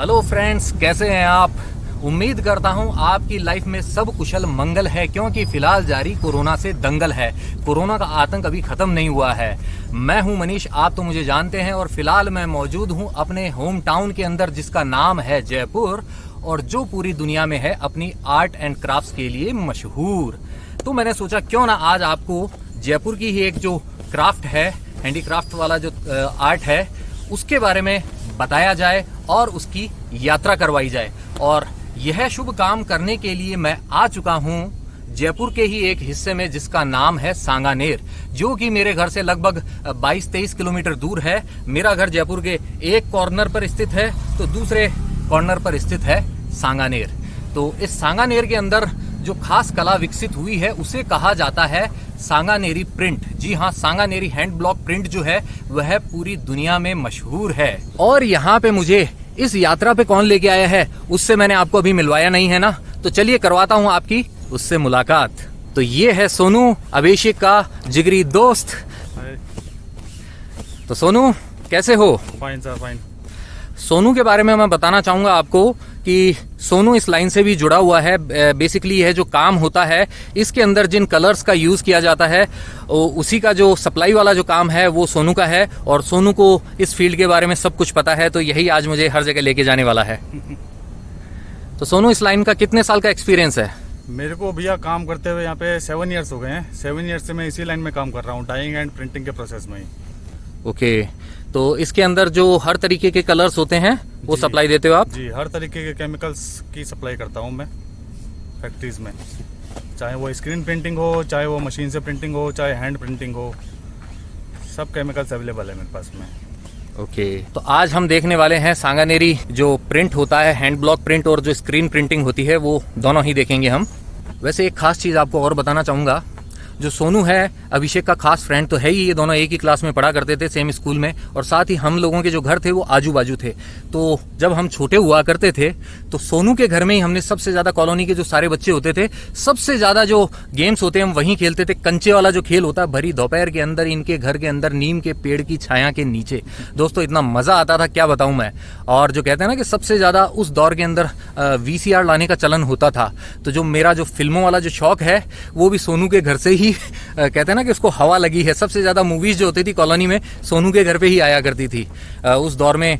Hello friends, कैसे हैं आप। उम्मीद करता हूं आपकी लाइफ में सब कुशल मंगल है, क्योंकि फिलहाल जारी कोरोना से दंगल है। कोरोना का आतंक अभी खत्म नहीं हुआ है। मैं हूं मनीष, आप तो मुझे जानते हैं, और फिलहाल मैं मौजूद हूं अपने होम टाउन के अंदर, जिसका नाम है जयपुर, और जो पूरी दुनिया में है अपनी आर्ट एंड क्राफ्ट्स के लिए मशहूर। तो मैंने सोचा क्यों ना आज आपको जयपुर की ही एक जो क्राफ्ट है, हैंडीक्राफ्ट वाला जो आर्ट है, उसके बारे में बताया जाए और उसकी यात्रा करवाई जाए। और यह शुभ काम करने के लिए मैं आ चुका हूं जयपुर के ही एक हिस्से में, जिसका नाम है सांगानेर, जो कि मेरे घर से लगभग 22-23 किलोमीटर दूर है। मेरा घर जयपुर के एक कॉर्नर पर स्थित है, तो दूसरे कॉर्नर पर स्थित है सांगानेर। तो इस सांगानेर के अंदर जो खास कला विकसित हुई है उसे कहा जाता है सांगानेरी प्रिंट। जी हाँ, सांगानेरी हैंड ब्लॉक प्रिंट जो है वह पूरी दुनिया में मशहूर है। और यहाँ पे मुझे इस यात्रा पे कौन लेके आया है उससे मैंने आपको अभी मिलवाया नहीं है ना, तो चलिए करवाता हूँ आपकी उससे मुलाकात। तो ये है सोनू, अभिषेक का जिगरी दोस्त। तो सोनू, कैसे हो? Fine sir, fine. सोनू के बारे में मैं बताना चाहूंगा आपको कि सोनू इस लाइन से भी जुड़ा हुआ है। बेसिकली यह जो काम होता है, इसके अंदर जिन कलर्स का यूज किया जाता है उसी का जो सप्लाई वाला जो काम है वो सोनू का है, और सोनू को इस फील्ड के बारे में सब कुछ पता है, तो यही आज मुझे हर जगह लेके जाने वाला है। तो सोनू, इस लाइन का कितने साल का एक्सपीरियंस है? मेरे को भैया काम करते हुए यहाँ पे 7 ईयर्स हो गए हैं। 7 ईयर्स से मैं इसी लाइन में काम कर रहा हूँ, डाइंग एंड प्रिंटिंग के प्रोसेस में ही। ओके, तो इसके अंदर जो हर तरीके के कलर्स होते हैं वो सप्लाई देते हो आप? जी, हर तरीके के केमिकल्स की सप्लाई करता हूँ मैं फैक्ट्रीज में, चाहे वो स्क्रीन प्रिंटिंग हो, चाहे वो मशीन से प्रिंटिंग हो, चाहे हैंड प्रिंटिंग हो, सब केमिकल्स अवेलेबल है मेरे पास में। ओके, तो आज हम देखने वाले हैं सांगानेरी जो प्रिंट होता है, हैंड ब्लॉक प्रिंट, और जो स्क्रीन प्रिंटिंग होती है, वो दोनों ही देखेंगे हम। वैसे एक खास चीज आपको और बताना चाहूंगा, जो सोनू है अभिषेक का खास फ्रेंड तो है ही, ये दोनों एक ही क्लास में पढ़ा करते थे, सेम स्कूल में, और साथ ही हम लोगों के जो घर थे वो आजू बाजू थे। तो जब हम छोटे हुआ करते थे तो सोनू के घर में ही हमने सबसे ज्यादा, कॉलोनी के जो सारे बच्चे होते थे, सबसे ज्यादा जो गेम्स होते हैं हम वहीं खेलते थे। कंचे वाला जो खेल होता है, भरी दोपहर के अंदर इनके घर के अंदर नीम के पेड़ की छाया के नीचे, दोस्तों इतना मजा आता था, क्या बताऊं मैं। और जो कहते हैं ना कि सबसे ज्यादा उस दौर के अंदर VCR लाने का चलन होता था, तो जो मेरा जो फिल्मों वाला जो शौक है वो भी सोनू के घर से ही कहते हैं ना कि उसको हवा लगी है। सबसे ज्यादा मूवीज जो होती थी कॉलोनी में सोनू के घर पे ही आया करती थी। उस दौर में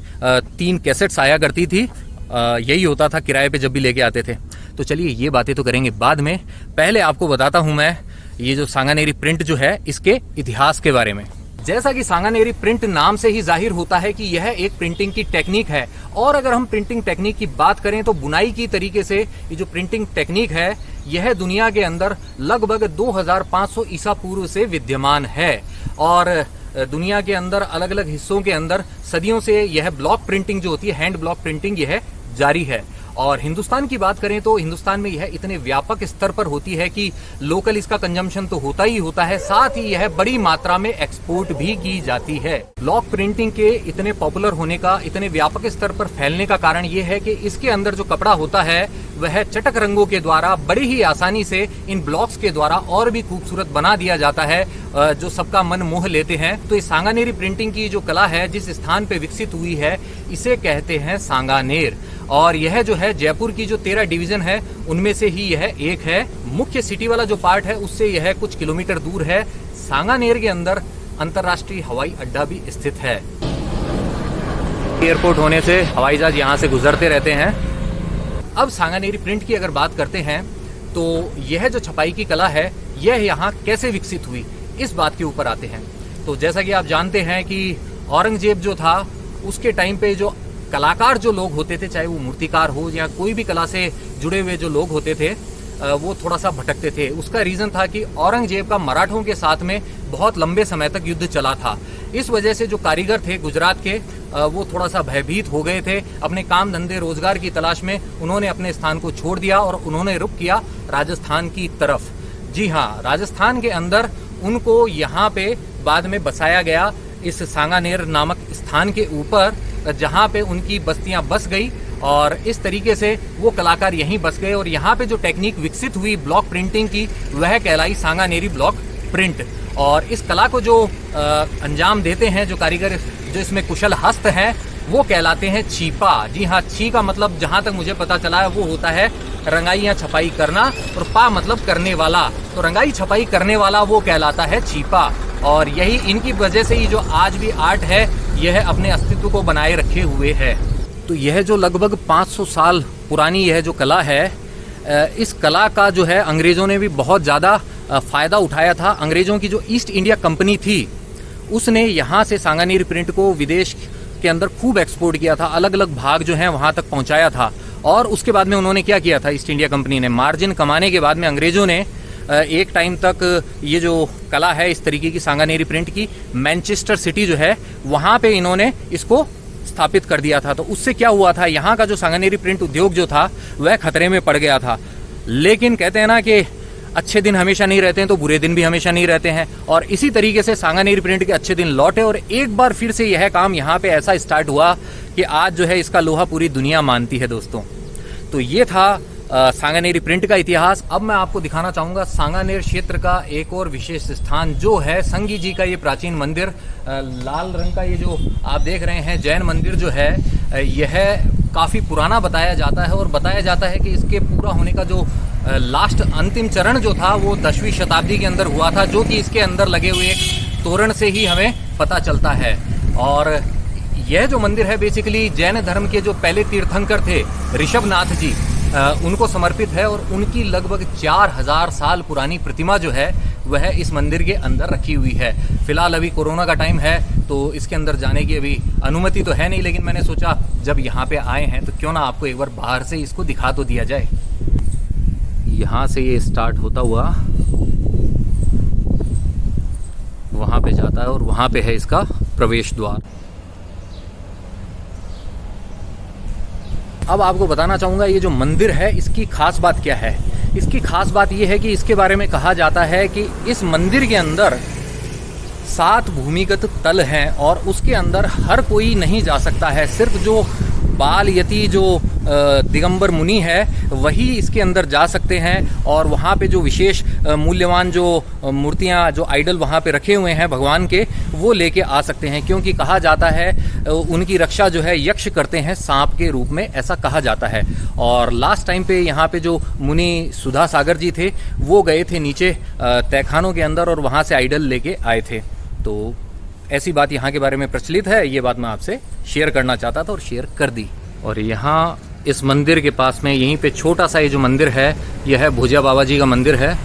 3 कैसेट्स आया करती थी, यही होता था किराए पे जब भी लेके आते थे। तो चलिए ये बातें तो करेंगे बाद में, पहले आपको बताता हूं मैं ये जो सांगानेरी प्रिंट जो है इसके इतिहास के बारे में। जैसा कि सांगानेरी प्रिंट नाम से ही जाहिर होता है कि यह एक प्रिंटिंग की टेक्निक है, और अगर हम प्रिंटिंग टेक्निक की बात करें तो बुनाई की तरीके से ये जो प्रिंटिंग टेक्निक है यह दुनिया के अंदर लगभग 2500 ईसा पूर्व से विद्यमान है, और दुनिया के अंदर अलग अलग हिस्सों के अंदर सदियों से यह ब्लॉक प्रिंटिंग जो होती है, हैंड ब्लॉक प्रिंटिंग, यह जारी है। और हिंदुस्तान की बात करें तो हिंदुस्तान में यह इतने व्यापक स्तर पर होती है कि लोकल इसका कंजम्पशन तो होता ही होता है, साथ ही यह बड़ी मात्रा में एक्सपोर्ट भी की जाती है। ब्लॉक प्रिंटिंग के इतने पॉपुलर होने का, इतने व्यापक स्तर पर फैलने का कारण यह है कि इसके अंदर जो कपड़ा होता है वह चटक रंगों के द्वारा बड़ी ही आसानी से इन ब्लॉक्स के द्वारा और भी खूबसूरत बना दिया जाता है, जो सबका मन मोह लेते हैं। तो इस सांगानेरी प्रिंटिंग की जो कला है, जिस स्थान पे विकसित हुई है, इसे कहते हैं सांगानेर। और यह जो है जयपुर की जो 13 डिवीजन है उनमें से ही यह एक है। मुख्य सिटी वाला जो पार्ट है उससे यह कुछ किलोमीटर दूर है। सांगानेर के अंदर अंतर्राष्ट्रीय हवाई अड्डा भी स्थित है। एयरपोर्ट होने से हवाई जहाज यहाँ से गुजरते रहते हैं। अब सांगानेरी प्रिंट की अगर बात करते हैं तो यह जो छपाई की कला है यह यहाँ कैसे विकसित हुई, इस बात के ऊपर आते हैं। तो जैसा कि आप जानते हैं कि औरंगजेब जो था उसके टाइम पे जो कलाकार जो लोग होते थे, चाहे वो मूर्तिकार हो या कोई भी कला से जुड़े हुए जो लोग होते थे, वो थोड़ा सा भटकते थे। उसका रीजन था कि औरंगजेब का मराठों के साथ में बहुत लंबे समय तक युद्ध चला था। इस वजह से जो कारीगर थे गुजरात के, वो थोड़ा सा भयभीत हो गए थे। अपने काम धंधे रोजगार की तलाश में उन्होंने अपने स्थान को छोड़ दिया और उन्होंने रुख किया राजस्थान की तरफ। जी हाँ, राजस्थान के अंदर उनको यहाँ पे बाद में बसाया गया, इस सांगानेर नामक स्थान के ऊपर, जहाँ पे उनकी बस्तियां बस गई, और इस तरीके से वो कलाकार यहीं बस गए। और यहाँ पे जो टेक्निक विकसित हुई ब्लॉक प्रिंटिंग की वह कहलाई सांगानेरी ब्लॉक प्रिंट। और इस कला को जो अंजाम देते हैं जो कारीगर, जो इसमें कुशल हस्त हैं, वो कहलाते हैं छीपा। जी हाँ, छी का मतलब जहाँ तक मुझे पता चला है वो होता है रंगाई या छपाई करना, और पा मतलब करने वाला। तो रंगाई छपाई करने वाला वो कहलाता है छीपा। और यही इनकी वजह से ही जो आज भी आर्ट है यह अपने अस्तित्व को बनाए रखे हुए है। तो यह जो लगभग 500 साल पुरानी यह जो कला है, इस कला का जो है अंग्रेज़ों ने भी बहुत ज़्यादा फ़ायदा उठाया था। अंग्रेज़ों की जो ईस्ट इंडिया कंपनी थी उसने यहाँ से सांगानेरी प्रिंट को विदेश के अंदर खूब एक्सपोर्ट किया था, अलग अलग भाग जो हैं वहाँ तक पहुँचाया था। और उसके बाद में उन्होंने क्या किया था, ईस्ट इंडिया कंपनी ने मार्जिन कमाने के बाद में अंग्रेज़ों ने एक टाइम तक ये जो कला है इस तरीके की सांगानेरी प्रिंट की, मैनचेस्टर सिटी जो है वहाँ पे इन्होंने इसको स्थापित कर दिया था। तो उससे क्या हुआ था, यहाँ का जो सांगानेरी प्रिंट उद्योग जो था वह खतरे में पड़ गया था। लेकिन कहते हैं ना कि अच्छे दिन हमेशा नहीं रहते हैं तो बुरे दिन भी हमेशा नहीं रहते हैं, और इसी तरीके से सांगानेरी प्रिंट के अच्छे दिन लौटे और एक बार फिर से यह काम यहाँ पे ऐसा स्टार्ट हुआ कि आज जो है इसका लोहा पूरी दुनिया मानती है दोस्तों। तो ये था सांगानेरी प्रिंट का इतिहास। अब मैं आपको दिखाना चाहूँगा सांगानेर क्षेत्र का एक और विशेष स्थान जो है संगी जी का ये प्राचीन मंदिर। लाल रंग का ये जो आप देख रहे हैं जैन मंदिर जो है यह काफ़ी पुराना बताया जाता है, और बताया जाता है कि इसके पूरा होने का जो लास्ट अंतिम चरण जो था वो 10वीं शताब्दी के अंदर हुआ था, जो कि इसके अंदर लगे हुए एक तोरण से ही हमें पता चलता है। और यह जो मंदिर है बेसिकली जैन धर्म के जो पहले तीर्थंकर थे ऋषभनाथ जी, उनको समर्पित है, और उनकी लगभग 4000 साल पुरानी प्रतिमा जो है वह इस मंदिर के अंदर रखी हुई है। फिलहाल अभी कोरोना का टाइम है तो इसके अंदर जाने की अभी अनुमति तो है नहीं, लेकिन मैंने सोचा जब यहाँ पे आए हैं तो क्यों ना आपको एक बार बाहर से इसको दिखा तो दिया जाए। यहाँ से ये स्टार्ट होता हुआ वहाँ पे जाता है और वहाँ पे है इसका प्रवेश द्वार। अब आपको बताना चाहूँगा ये जो मंदिर है इसकी खास बात क्या है। इसकी खास बात ये है कि इसके बारे में कहा जाता है कि इस मंदिर के अंदर 7 भूमिगत तल हैं और उसके अंदर हर कोई नहीं जा सकता है। सिर्फ जो बाल यति जो दिगंबर मुनि है वही इसके अंदर जा सकते हैं, और वहाँ पे जो विशेष मूल्यवान जो मूर्तियाँ जो आइडल वहाँ पे रखे हुए हैं भगवान के वो लेके आ सकते हैं, क्योंकि कहा जाता है उनकी रक्षा जो है यक्ष करते हैं सांप के रूप में, ऐसा कहा जाता है। और लास्ट टाइम पे यहाँ पे जो मुनि सुधा सागर जी थे वो गए थे नीचे तहखानों के अंदर और वहाँ से आइडल लेके आए थे। तो ऐसी बात यहाँ के बारे में प्रचलित है, ये बात मैं आपसे शेयर करना चाहता था और शेयर कर दी। और यहाँ इस मंदिर के पास में यहीं पे छोटा सा ये जो मंदिर है यह है भुजिया बाबा जी का मंदिर है।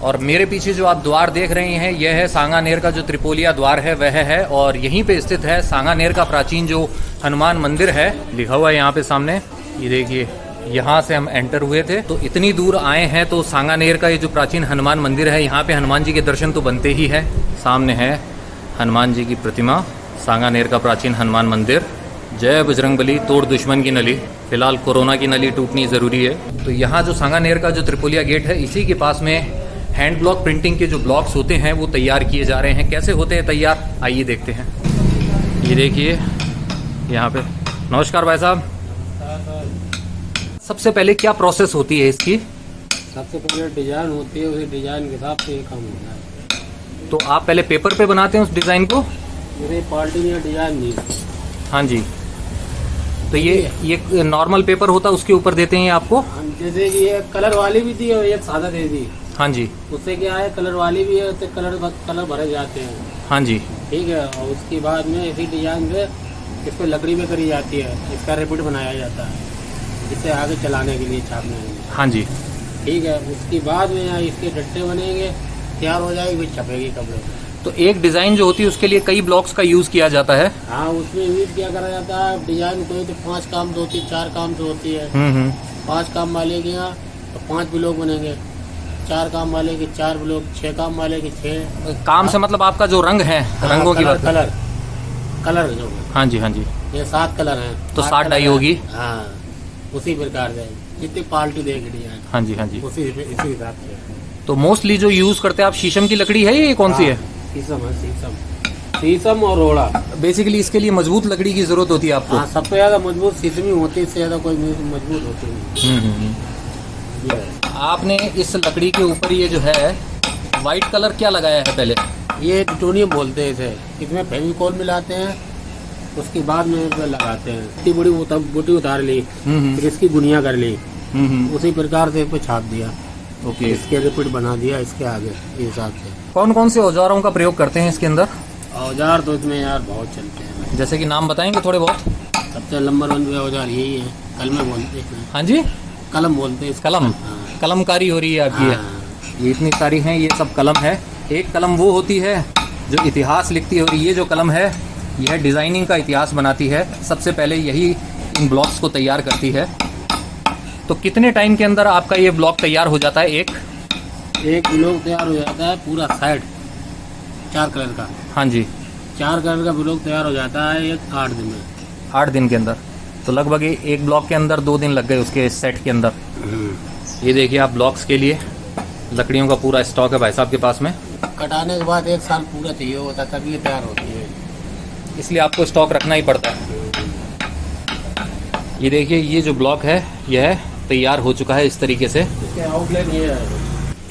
और मेरे पीछे जो आप द्वार देख रहे हैं यह है सांगानेर का जो त्रिपोलिया द्वार है वह है, और यहीं पे स्थित है सांगानेर का प्राचीन जो हनुमान मंदिर है, लिखा हुआ है यहाँ पे सामने, ये देखिए यहाँ से हम एंटर हुए थे। तो इतनी दूर आए हैं तो सांगानेर का ये जो प्राचीन हनुमान मंदिर है यहाँ पे हनुमान जी के दर्शन तो बनते ही है। सामने है हनुमान जी की प्रतिमा, सांगानेर का प्राचीन हनुमान मंदिर। जय बजरंगबली, तोड़ दुश्मन की नली। फिलहाल कोरोना की नली टूटनी ज़रूरी है। तो यहाँ जो सांगानेर का जो त्रिपोलिया गेट है इसी के पास में हैंड ब्लॉक प्रिंटिंग के जो ब्लॉक्स होते हैं वो तैयार किए जा रहे हैं। कैसे होते हैं तैयार, आइए देखते हैं। ये देखिए यहाँ पे। नमस्कार भाई साहब। सबसे पहले क्या प्रोसेस होती है इसकी? सबसे पहले डिजाइन होती है, उसी डिजाइन के हिसाब से ये काम होता है। तो आप पहले पेपर पे बनाते हैं उस डिज़ाइन को? मेरे पार्टी में डिजाइन नहीं। हाँ जी। तो ये नॉर्मल पेपर होता है उसके ऊपर देते हैं आपको? जैसे कि एक कलर वाली भी थी और एक सादा दे दी। हाँ जी। उससे क्या है, कलर वाली भी है तो कलर भरे जाते हैं। हाँ जी। ठीक है। और उसके बाद में इसी डिजाइन से इसको लकड़ी में करी जाती है, इसका रिपीट बनाया जाता है जिससे आगे चलाने के लिए, छापने के लिए। हाँ जी। ठीक है। उसके बाद में यहाँ इसके डट्टे बनेंगे, तैयार हो जाएगी, फिर छपेगी कपड़े। तो एक डिज़ाइन जो होती है उसके लिए कई ब्लॉक्स का यूज़ किया जाता है? हाँ, उसमें यूज क्या करा जाता है, डिजाइन कोई तो 5 काम से होती है, 4 काम से होती है। 5 काम वाले के यहाँ तो 5 ब्लॉक बनेंगे, 4 काम वाले के 4 ब्लॉक, 6 काम वाले के 6 काम से मतलब आपका जो रंग है, रंगों की बात। कलर जो। हाँ जी, हाँ जी। ये 7 कलर हैं तो 7 डाई होगी। हाँ, उसी प्रकार से जितनी पार्टी देगी डिजाइन। हाँ जी, हाँ जी। इसी हिसाब से। तो मोस्टली जो यूज़ करते हैं आप शीशम की लकड़ी है, ये कौन सी है? शीशम है, शीशम और रोड़ा। बेसिकली इसके लिए मजबूत लकड़ी की जरूरत होती है आपको? हाँ, सबसे ज्यादा मजबूत शीशम ही होती है, इससे ज्यादा कोई मजबूत होती नहीं। आपने इस लकड़ी के ऊपर ये जो है वाइट कलर क्या लगाया है पहले? ये टिटोनियम बोलते हैं इसे। इसमें फेविकोल मिलाते हैं उसके बाद में इसमें लगाते हैं। इतनी बड़ी वो तब बूटी उतार ली, फिर इसकी गुनिया कर ली, उसी प्रकार से इस पे छाप दिया। ओके, इसके रिपीट बना दिया इसके आगे इस हिसाब से। कौन कौन से औजारों का प्रयोग करते हैं इसके अंदर? औजार तो इसमें यार बहुत चलते हैं। जैसे कि नाम बताएंगे थोड़े बहुत? सबसे नंबर 1 औजार यही है, कलम बोलते हैं। हाँ जी, कलम बोलते हैं इसको। कलम। हाँ। कलमकारी हो रही है आपकी। हाँ। ये इतनी सारी हैं, ये सब कलम है। एक कलम वो होती है जो इतिहास लिखती है, और ये जो कलम है यह डिज़ाइनिंग का इतिहास बनाती है। सबसे पहले यही इन ब्लॉक्स को तैयार करती है। तो कितने टाइम के अंदर आपका ये ब्लॉक तैयार हो जाता है? एक ब्लॉक तैयार हो जाता है पूरा सेट 4 कलर का। हाँ जी, 4 कलर का ब्लॉक तैयार हो जाता है एक 8 दिन में। 8 दिन के अंदर। तो लगभग एक ब्लॉक के अंदर 2 दिन लग गए उसके सेट के अंदर। ये देखिए आप, ब्लॉक्स के लिए लकड़ियों का पूरा स्टॉक है भाई साहब के पास में। कटाने के बाद 1 साल पूरा चाहिए होता है तब ये तैयार होती है, इसलिए आपको स्टॉक रखना ही पड़ता है। ये देखिए, ये जो ब्लॉक है यह तैयार हो चुका है इस तरीके से। इसके आउटलाइन ये है।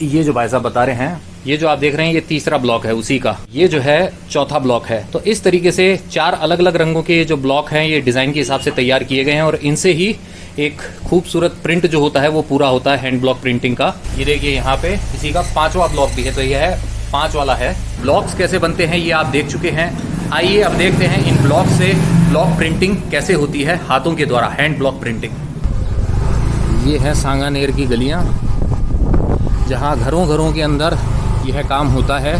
ये जो भाई साहब बता रहे हैं, ये जो आप देख रहे हैं, ये तीसरा ब्लॉक है उसी का। ये जो है चौथा ब्लॉक है। तो इस तरीके से 4 अलग अलग रंगों के जो ब्लॉक हैं ये डिज़ाइन के हिसाब से तैयार किए गए हैं, और इनसे ही एक खूबसूरत प्रिंट जो होता है वो पूरा होता है हैंड ब्लॉक प्रिंटिंग का। ये देखिए यहाँ पे इसी का 5वां ब्लॉक भी है, तो यह है 5 वाला है। ब्लॉक्स कैसे बनते हैं ये आप देख चुके हैं। आइए अब देखते हैं इन ब्लॉक से ब्लॉक प्रिंटिंग कैसे होती है हाथों के द्वारा, हैंड ब्लॉक प्रिंटिंग। ये है सांगानेर की गलियाँ, जहाँ घरों घरों के अंदर यह काम होता है,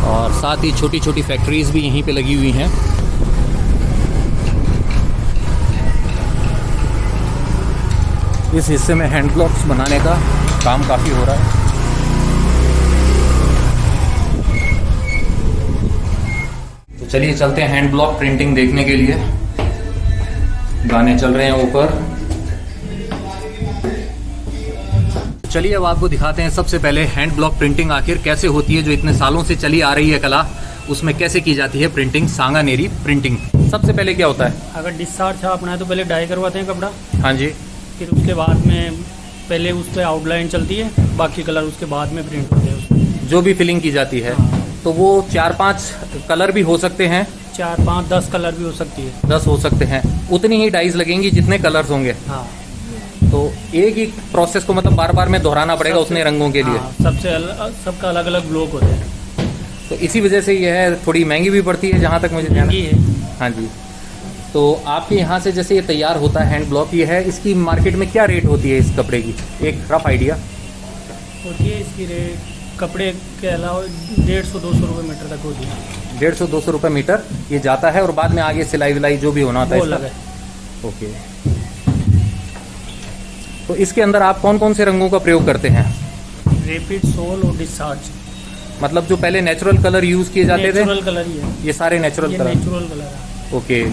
और साथ ही छोटी छोटी फैक्ट्रीज भी यहीं पे लगी हुई हैं। इस हिस्से में हैंड ब्लॉक्स बनाने का काम काफ़ी हो रहा है। तो चलिए चलते हैं हैंड ब्लॉक प्रिंटिंग देखने के लिए। गाने चल रहे हैं ऊपर। चलिए अब आपको दिखाते हैं सबसे पहले हैंड ब्लॉक प्रिंटिंग आखिर कैसे होती है, जो इतने सालों से चली आ रही है कला, उसमें कैसे की जाती है प्रिंटिंग, सांगानेरी प्रिंटिंग। सबसे पहले क्या होता है? अगर डिस्चार्ज छापना है तो पहले डाई करवाते हैं कपड़ा, हाँ जी, फिर उसके बाद में पहले उस पर आउटलाइन चलती है, बाकी कलर उसके बाद में प्रिंट होते हैं उसमें। जो भी फिलिंग की जाती है। हाँ। तो वो 4-5 कलर भी हो सकते हैं, 4, 5, 10 कलर भी हो सकती है। 10 हो सकते हैं। उतनी ही डाइज लगेंगी जितने कलर्स होंगे। हाँ, तो एक ही प्रोसेस को मतलब बार बार में दोहराना पड़ेगा उतने रंगों के लिए। हाँ, सबका अलग अलग ब्लॉक होते हैं। तो इसी वजह से यह थोड़ी महंगी भी पड़ती है जहाँ तक मुझे ध्यान महंगी है। हाँ जी। तो आपके यहाँ से जैसे ये तैयार होता है हैंड ब्लॉक, ये है, इसकी मार्केट में क्या रेट होती है इस कपड़े की, एक रफ आइडिया? होती है इसकी रेट कपड़े के अलावा 150-200 रुपये मीटर तक होती है। 150-200 रुपये मीटर ये जाता है, और बाद में आगे सिलाई विलाई जो भी होना होता है वो अलग इसका। ओके। तो इसके अंदर आप कौन कौन से रंगों का प्रयोग करते हैं? रेपिड, सोल और डिस्चार्ज। मतलब जो पहले नेचुरल कलर यूज़ किए जाते थे, नेचुरल कलर ही है, ये सारे नेचुरल ये कलर। नेचुरल कलर है। ओके।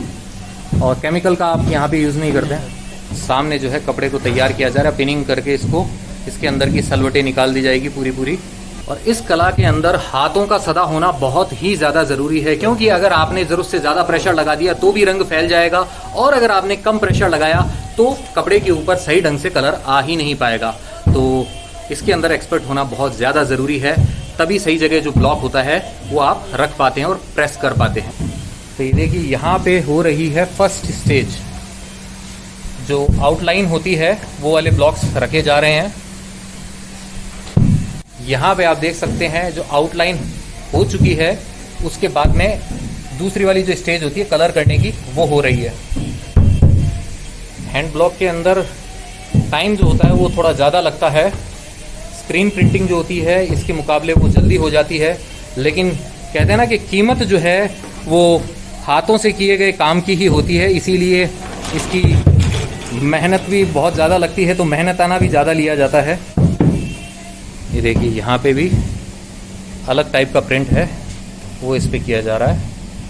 और केमिकल का आप यहाँ पे यूज़ नहीं करते हैं? सामने जो है कपड़े को तैयार किया जा रहा है, पिनिंग करके इसको, इसके अंदर की सलवटें निकाल दी जाएगी पूरी पूरी। और इस कला के अंदर हाथों का सदा होना बहुत ही ज़्यादा ज़रूरी है, क्योंकि अगर आपने ज़रूरत से ज़्यादा प्रेशर लगा दिया तो भी रंग फैल जाएगा, और अगर आपने कम प्रेशर लगाया तो कपड़े के ऊपर सही ढंग से कलर आ ही नहीं पाएगा। तो इसके अंदर एक्सपर्ट होना बहुत ज़्यादा ज़रूरी है, तभी सही जगह जो ब्लॉक होता है वो आप रख पाते हैं और प्रेस कर पाते हैं। तो ये देखिए यहाँ पे हो रही है फर्स्ट स्टेज, जो आउटलाइन होती है वो वाले ब्लॉक्स रखे जा रहे हैं। यहाँ पे आप देख सकते हैं जो आउटलाइन हो चुकी है, उसके बाद में दूसरी वाली जो स्टेज होती है कलर करने की वो हो रही है। हैंड ब्लॉक के अंदर टाइम जो होता है वो थोड़ा ज़्यादा लगता है। स्क्रीन प्रिंटिंग जो होती है इसके मुकाबले वो जल्दी हो जाती है, लेकिन कहते हैं ना कि कीमत जो है वो हाथों से किए गए काम की ही होती है, इसीलिए इसकी मेहनत भी बहुत ज़्यादा लगती है, तो मेहनताना भी ज़्यादा लिया जाता है। ये देखिए यहाँ पे भी अलग टाइप का प्रिंट है वो इस पे किया जा रहा है।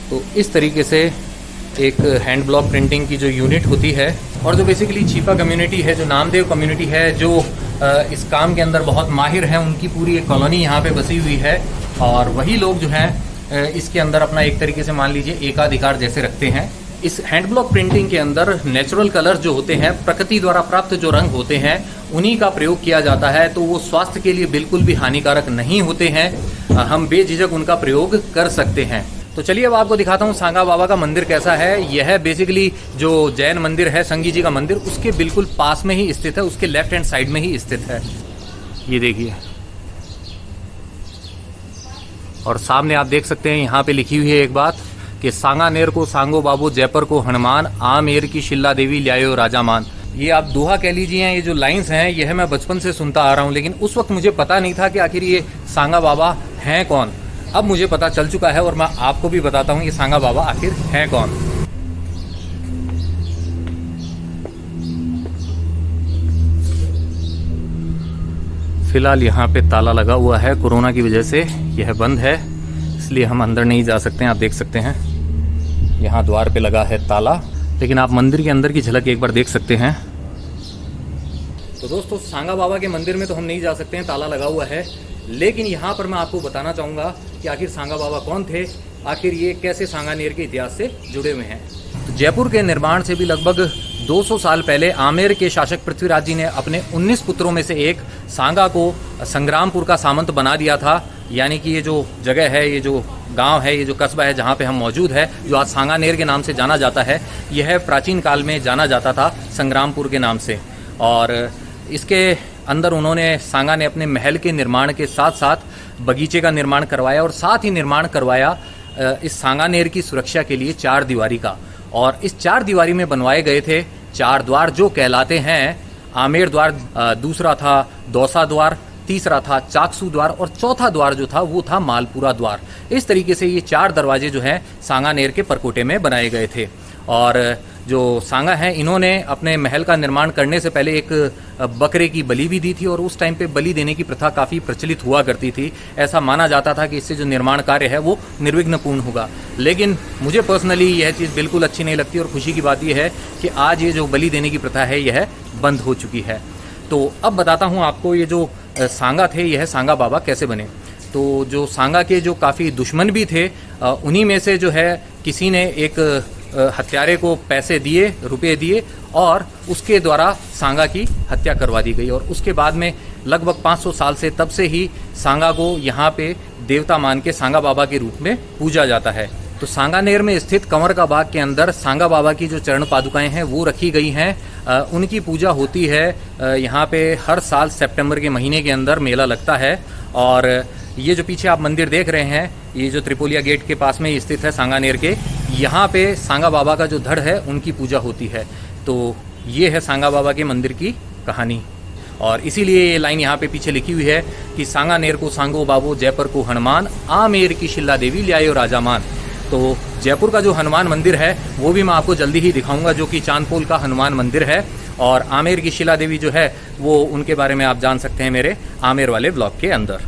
तो इस तरीके से एक हैंड ब्लॉक प्रिंटिंग की जो यूनिट होती है, और जो बेसिकली छिपा कम्युनिटी है, जो नामदेव कम्युनिटी है, जो इस काम के अंदर बहुत माहिर हैं, उनकी पूरी एक कॉलोनी यहाँ पे बसी हुई है, और वही लोग जो हैं इसके अंदर अपना एक तरीके से मान लीजिए एकाधिकार जैसे रखते हैं। इस हैंड ब्लॉक प्रिंटिंग के अंदर नेचुरल कलर जो होते हैं, प्रकृति द्वारा प्राप्त जो रंग होते हैं, उन्हीं का प्रयोग किया जाता है। तो वो स्वास्थ्य के लिए बिल्कुल भी हानिकारक नहीं होते हैं, हम बेझिझक उनका प्रयोग कर सकते हैं। तो चलिए अब आपको दिखाता हूँ सांगा बाबा का मंदिर कैसा है। यह बेसिकली जो जैन मंदिर है संगी जी का मंदिर, उसके बिल्कुल पास में ही स्थित है, उसके लेफ्ट हैंड साइड में ही स्थित है। ये देखिए, और सामने आप देख सकते हैं यहाँ पे लिखी हुई है एक बात कि सांगानेर को सांगो बाबू, जयपुर को हनुमान, आमेर की शिल्ला देवी ल्यायो राजा मान। ये आप दोहा कह लीजिए, ये जो लाइंस हैं यह मैं बचपन से सुनता आ रहा हूँ, लेकिन उस वक्त मुझे पता नहीं था कि आखिर ये सांगा बाबा हैं कौन। अब मुझे पता चल चुका है और मैं आपको भी बताता हूँ ये सांगा बाबा आखिर हैं कौन। फिलहाल यहाँ पे ताला लगा हुआ है, कोरोना की वजह से यह बंद है, इसलिए हम अंदर नहीं जा सकते हैं। आप देख सकते हैं यहाँ द्वार पे लगा है ताला, लेकिन आप मंदिर के अंदर की झलक एक बार देख सकते हैं। तो दोस्तों, सांगा बाबा के मंदिर में तो हम नहीं जा सकते हैं, ताला लगा हुआ है, लेकिन यहाँ पर मैं आपको बताना चाहूँगा कि आखिर सांगा बाबा कौन थे, आखिर ये कैसे सांगानेर के इतिहास से जुड़े हुए हैं। तो जयपुर के निर्माण से भी लगभग 200 साल पहले आमेर के शासक पृथ्वीराज जी ने अपने 19 पुत्रों में से एक सांगा को संग्रामपुर का सामंत बना दिया था। यानी कि ये जो जगह है, ये जो गांव है, ये जो कस्बा है जहाँ पे हम मौजूद है, जो आज सांगानेर के नाम से जाना जाता है, यह प्राचीन काल में जाना जाता था संग्रामपुर के नाम से। और इसके अंदर उन्होंने, सांगा ने अपने महल के निर्माण के साथ साथ बगीचे का निर्माण करवाया और साथ ही निर्माण करवाया इस सांगानेर की सुरक्षा के लिए 4 दीवारी का। और इस 4 दीवारी में बनवाए गए थे 4 द्वार जो कहलाते हैं आमेर द्वार, दूसरा था दौसा द्वार, तीसरा था चाकसू द्वार और चौथा द्वार जो था वो था मालपुरा द्वार। इस तरीके से ये 4 दरवाजे जो हैं सांगानेर के परकोटे में बनाए गए थे। और जो सांगा हैं, इन्होंने अपने महल का निर्माण करने से पहले एक बकरे की बलि भी दी थी और उस टाइम पे बलि देने की प्रथा काफ़ी प्रचलित हुआ करती थी। ऐसा माना जाता था कि इससे जो निर्माण कार्य है वो निर्विघ्नपूर्ण होगा। लेकिन मुझे पर्सनली यह चीज़ बिल्कुल अच्छी नहीं लगती और खुशी की बात यह है कि आज ये जो बलि देने की प्रथा है यह बंद हो चुकी है। तो अब बताता हूँ आपको ये जो सांगा थे, यह सांगा बाबा कैसे बने। तो जो सांगा के जो काफ़ी दुश्मन भी थे, उन्हीं में से जो है किसी ने एक हत्यारे को पैसे दिए, रुपए दिए और उसके द्वारा सांगा की हत्या करवा दी गई। और उसके बाद में लगभग 500 साल से तब से ही सांगा को यहाँ पे देवता मान के सांगा बाबा के रूप में पूजा जाता है। तो सांगानेर में स्थित कंवर का बाग के अंदर सांगा बाबा की जो चरण पादुकाएं हैं वो रखी गई हैं। उनकी पूजा होती है। यहाँ पे हर साल सितंबर के महीने के अंदर मेला लगता है। और ये जो पीछे आप मंदिर देख रहे हैं, ये जो त्रिपोलिया गेट के पास में स्थित है सांगानेर के, यहाँ पे सांगा बाबा का जो धड़ है उनकी पूजा होती है। तो ये है सांगा बाबा के मंदिर की कहानी। और इसीलिए ये लाइन यहाँ पे पीछे लिखी हुई है कि सांगानेर को सांगो बाबू, जयपुर को हनुमान, आमेर की शिल्ला देवी ल्यायो राजा मान। तो जयपुर का जो हनुमान मंदिर है वो भी मैं आपको जल्दी ही दिखाऊंगा, जो कि चांदपोल का हनुमान मंदिर है। और आमेर की शिला देवी जो है वो, उनके बारे में आप जान सकते हैं मेरे आमेर वाले ब्लॉग के अंदर।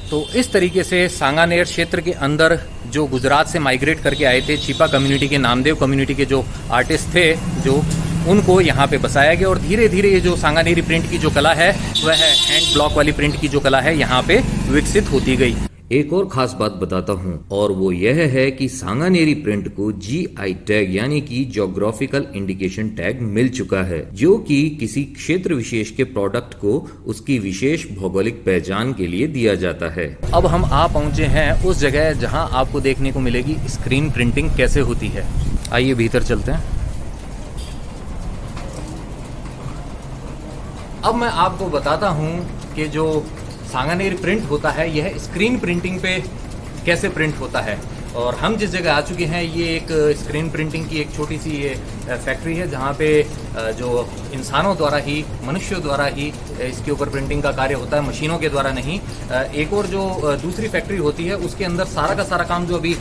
तो इस तरीके से सांगानेर क्षेत्र के अंदर जो गुजरात से माइग्रेट करके आए थे, छिपा कम्युनिटी के, नामदेव कम्युनिटी के जो आर्टिस्ट थे, जो उनको यहाँ पे बसाया गया। और धीरे धीरे ये जो सांगानेरी प्रिंट की जो कला है वह हैंड ब्लॉक वाली प्रिंट की जो कला है यहाँ पे विकसित होती गई। एक और खास बात बताता हूँ, और वो यह है कि सांगानेरी प्रिंट को GI टैग यानी कि ज्योग्राफिकल इंडिकेशन टैग मिल चुका है, जो कि किसी क्षेत्र विशेष के प्रोडक्ट को उसकी विशेष भौगोलिक पहचान के लिए दिया जाता है। अब हम आ पहुंचे हैं उस जगह जहां आपको देखने को मिलेगी स्क्रीन प्रिंटिंग कैसे होती है। आइए भीतर चलते हैं। अब मैं आपको बताता हूं कि जो सांगानेर प्रिंट होता है यह स्क्रीन प्रिंटिंग पे कैसे प्रिंट होता है। और हम जिस जगह आ चुके हैं ये एक स्क्रीन प्रिंटिंग की एक छोटी सी ये फैक्ट्री है, जहाँ पे जो इंसानों द्वारा ही, मनुष्यों द्वारा ही इसके ऊपर प्रिंटिंग का कार्य होता है, मशीनों के द्वारा नहीं। एक और जो दूसरी फैक्ट्री होती है उसके अंदर सारा का सारा काम जो अभी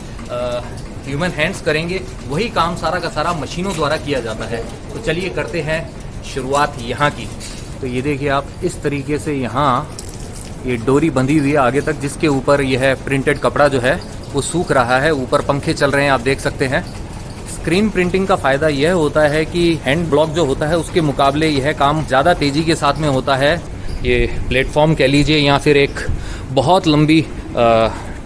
ह्यूमन हैंड्स करेंगे वही काम सारा का सारा मशीनों द्वारा किया जाता है। तो चलिए करते हैं शुरुआत यहाँ की। तो ये देखिए आप, इस तरीके से यहाँ ये डोरी बंधी हुई है आगे तक, जिसके ऊपर यह प्रिंटेड कपड़ा जो है वो सूख रहा है। ऊपर पंखे चल रहे हैं, आप देख सकते हैं। स्क्रीन प्रिंटिंग का फ़ायदा यह होता है कि हैंड ब्लॉक जो होता है उसके मुकाबले यह काम ज़्यादा तेज़ी के साथ में होता है। ये प्लेटफॉर्म कह लीजिए या फिर एक बहुत लंबी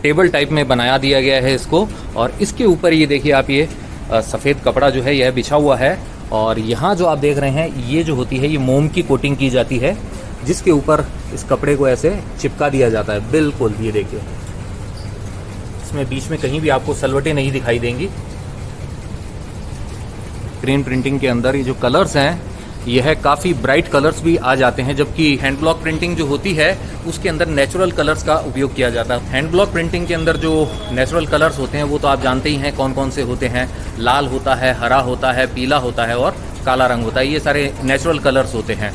टेबल टाइप में बनाया दिया गया है इसको। और इसके ऊपर ये देखिए आप, ये सफ़ेद कपड़ा जो है यह बिछा हुआ है। और यहाँ जो आप देख रहे हैं ये जो होती है ये मोम की कोटिंग की जाती है, जिसके ऊपर इस कपड़े को ऐसे चिपका दिया जाता है। बिल्कुल ये देखिए इसमें बीच में कहीं भी आपको सलवटें नहीं दिखाई देंगी। स्क्रीन प्रिंटिंग के अंदर ये जो कलर्स हैं यह काफ़ी ब्राइट कलर्स भी आ जाते हैं, जबकि हैंड ब्लॉक प्रिंटिंग जो होती है उसके अंदर नेचुरल कलर्स का उपयोग किया जाता है। हैंड ब्लॉक प्रिंटिंग के अंदर जो नेचुरल कलर्स होते हैं वो तो आप जानते ही हैं कौन कौन से होते हैं। लाल होता है, हरा होता है, पीला होता है और काला रंग होता है। ये सारे नेचुरल कलर्स होते हैं।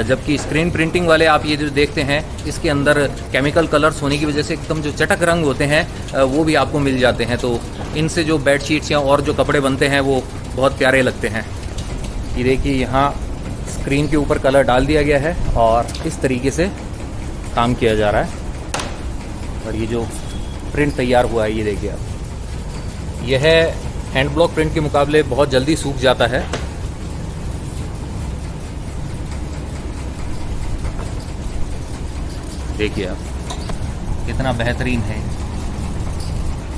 जबकि स्क्रीन प्रिंटिंग वाले आप ये जो देखते हैं इसके अंदर केमिकल कलर्स होने की वजह से एकदम जो चटक रंग होते हैं वो भी आपको मिल जाते हैं। तो इनसे जो बेडशीट्स या और जो कपड़े बनते हैं वो बहुत प्यारे लगते हैं। ये देखिए यहाँ स्क्रीन के ऊपर कलर डाल दिया गया है और इस तरीके से काम किया जा रहा है। और ये जो प्रिंट तैयार हुआ है ये देखिए आप, यह हैंड ब्लॉक प्रिंट के मुकाबले बहुत जल्दी सूख जाता है। देखिए आप कितना बेहतरीन है।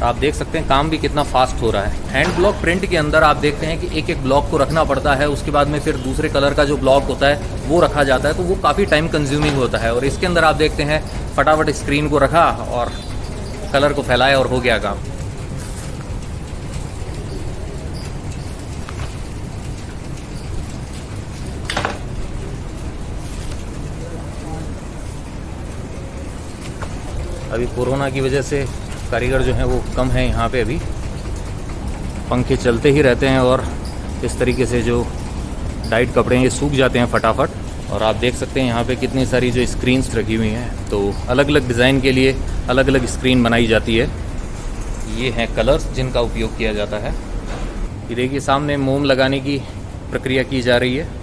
आप देख सकते हैं काम भी कितना फास्ट हो रहा है। हैंड ब्लॉक प्रिंट के अंदर आप देखते हैं कि एक एक ब्लॉक को रखना पड़ता है, उसके बाद में फिर दूसरे कलर का जो ब्लॉक होता है वो रखा जाता है, तो वो काफ़ी टाइम कंज्यूमिंग होता है। और इसके अंदर आप देखते हैं फटाफट स्क्रीन को रखा और कलर को फैलाया और हो गया काम। अभी कोरोना की वजह से कारीगर जो हैं वो कम हैं यहाँ पे। अभी पंखे चलते ही रहते हैं और इस तरीके से जो डाइट कपड़े हैं ये सूख जाते हैं फटाफट। और आप देख सकते हैं यहाँ पे कितनी सारी जो स्क्रीन्स रखी हुई हैं, तो अलग अलग डिज़ाइन के लिए अलग अलग स्क्रीन बनाई जाती है। ये हैं कलर्स जिनका उपयोग किया जाता है। ये देखिए सामने मोम लगाने की प्रक्रिया की जा रही है।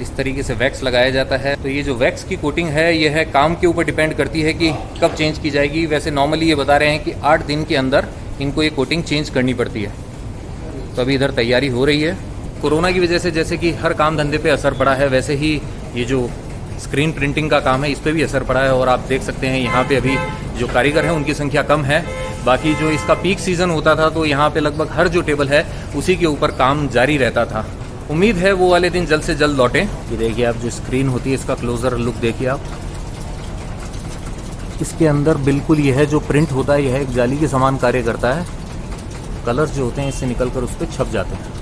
इस तरीके से वैक्स लगाया जाता है। तो ये जो वैक्स की कोटिंग है ये है काम के ऊपर डिपेंड करती है कि कब चेंज की जाएगी। वैसे नॉर्मली ये बता रहे हैं कि 8 दिन के अंदर इनको ये कोटिंग चेंज करनी पड़ती है। तो अभी इधर तैयारी हो रही है। कोरोना की वजह से जैसे कि हर काम धंधे पे असर पड़ा है, वैसे ही ये जो स्क्रीन प्रिंटिंग का काम है इस पर भी असर पड़ा है। और आप देख सकते हैं यहाँ पे अभी जो कारीगर हैं उनकी संख्या कम है। बाकी जो इसका पीक सीज़न होता था तो यहाँ पे लगभग हर जो टेबल है उसी के ऊपर काम जारी रहता था। उम्मीद है वो वाले दिन जल्द से जल्द लौटें। ये देखिए आप जो स्क्रीन होती है इसका क्लोजर लुक देखिए आप। इसके अंदर बिल्कुल यह जो प्रिंट होता है यह एक जाली के समान कार्य करता है। कलर्स जो होते हैं इससे निकलकर उस पर छप जाते हैं।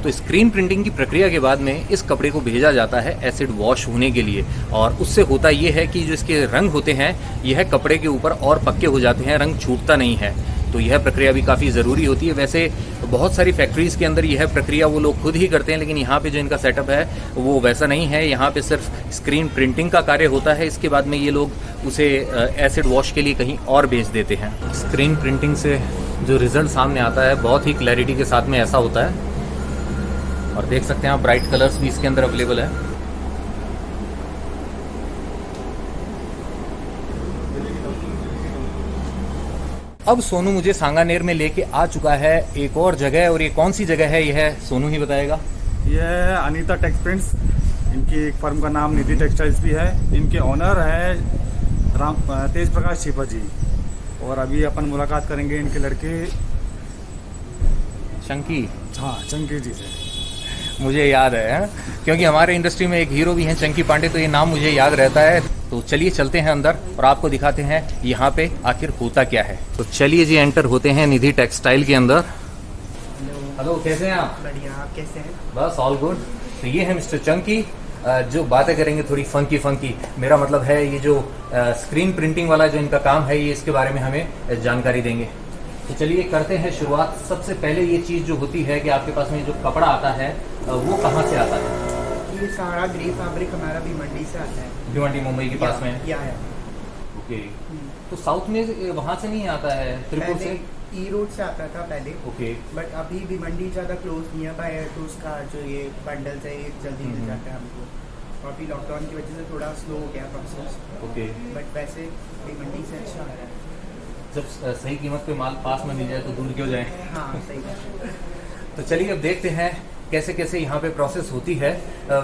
तो स्क्रीन प्रिंटिंग की प्रक्रिया के बाद में इस कपड़े को भेजा जाता है एसिड वॉश होने के लिए। और उससे होता ये है कि जो इसके रंग होते हैं यह कपड़े के ऊपर और पक्के हो जाते हैं, रंग छूटता नहीं है। तो यह प्रक्रिया भी काफ़ी ज़रूरी होती है। वैसे बहुत सारी फैक्ट्रीज़ के अंदर यह प्रक्रिया वो लोग खुद ही करते हैं, लेकिन यहाँ पे जो इनका सेटअप है वो वैसा नहीं है। यहाँ पे सिर्फ स्क्रीन प्रिंटिंग का कार्य होता है, इसके बाद में ये लोग उसे एसिड वॉश के लिए कहीं और भेज देते हैं। स्क्रीन प्रिंटिंग से जो रिज़ल्ट सामने आता है बहुत ही क्लैरिटी के साथ में ऐसा होता है। और देख सकते हैं आप ब्राइट कलर्स भी इसके अंदर अवेलेबल है। अब सोनू मुझे सांगानेर में लेके आ चुका है एक और जगह, और ये कौन सी जगह है यह सोनू ही बताएगा। ये है अनीता टेक्स प्रिंट्स। इनकी एक फर्म का नाम निधि टेक्सटाइल्स भी है। इनके ओनर है तेज प्रकाश छिपा जी। और अभी अपन मुलाकात करेंगे इनके लड़के चंकी। हाँ, चंकी जी से। मुझे याद है क्योंकि हमारे इंडस्ट्री में एक हीरो भी हैं चंकी पांडे, तो ये नाम मुझे याद रहता है। तो चलिए चलते हैं अंदर और आपको दिखाते हैं यहाँ पे आखिर होता क्या है। तो चलिए जी एंटर होते हैं निधि टेक्सटाइल के अंदर। हेलो, कैसे हैं आप? बढ़िया, आप कैसे हैं? बस ऑल गुड। तो ये है मिस्टर चंकी, जो बातें करेंगे थोड़ी फंकी। मेरा मतलब है ये जो स्क्रीन प्रिंटिंग वाला जो इनका काम है ये इसके बारे में हमें जानकारी देंगे। तो चलिए करते हैं शुरुआत। सबसे पहले ये चीज़ जो होती है कि आपके पास में जो कपड़ा आता है वो कहाँ से आता है? ये सारा ग्रे फैब्रिक हमारा भिवंडी से आता है। भिवंडी मुंबई के पास में? या ओके। तो साउथ में वहाँ से नहीं आता है, त्रिपुर से? ई रोड से आता था पहले। ओके। बट अभी भिवंडी ज़्यादा क्लोज नियर बाय है, तो उसका जो ये बंडल्स है ये जल्दी मिल जाता है हमको। और अभी लॉकडाउन की वजह से थोड़ा स्लो हो गया प्रोसेस। ओके। बट वैसे भिवंडी से अच्छा आ रहा है। जब सही कीमत पे माल पास में मिल जाए तो दूर क्यों जाए। हाँ, सही बात है। तो चलिए अब देखते हैं कैसे कैसे यहाँ पे प्रोसेस होती है।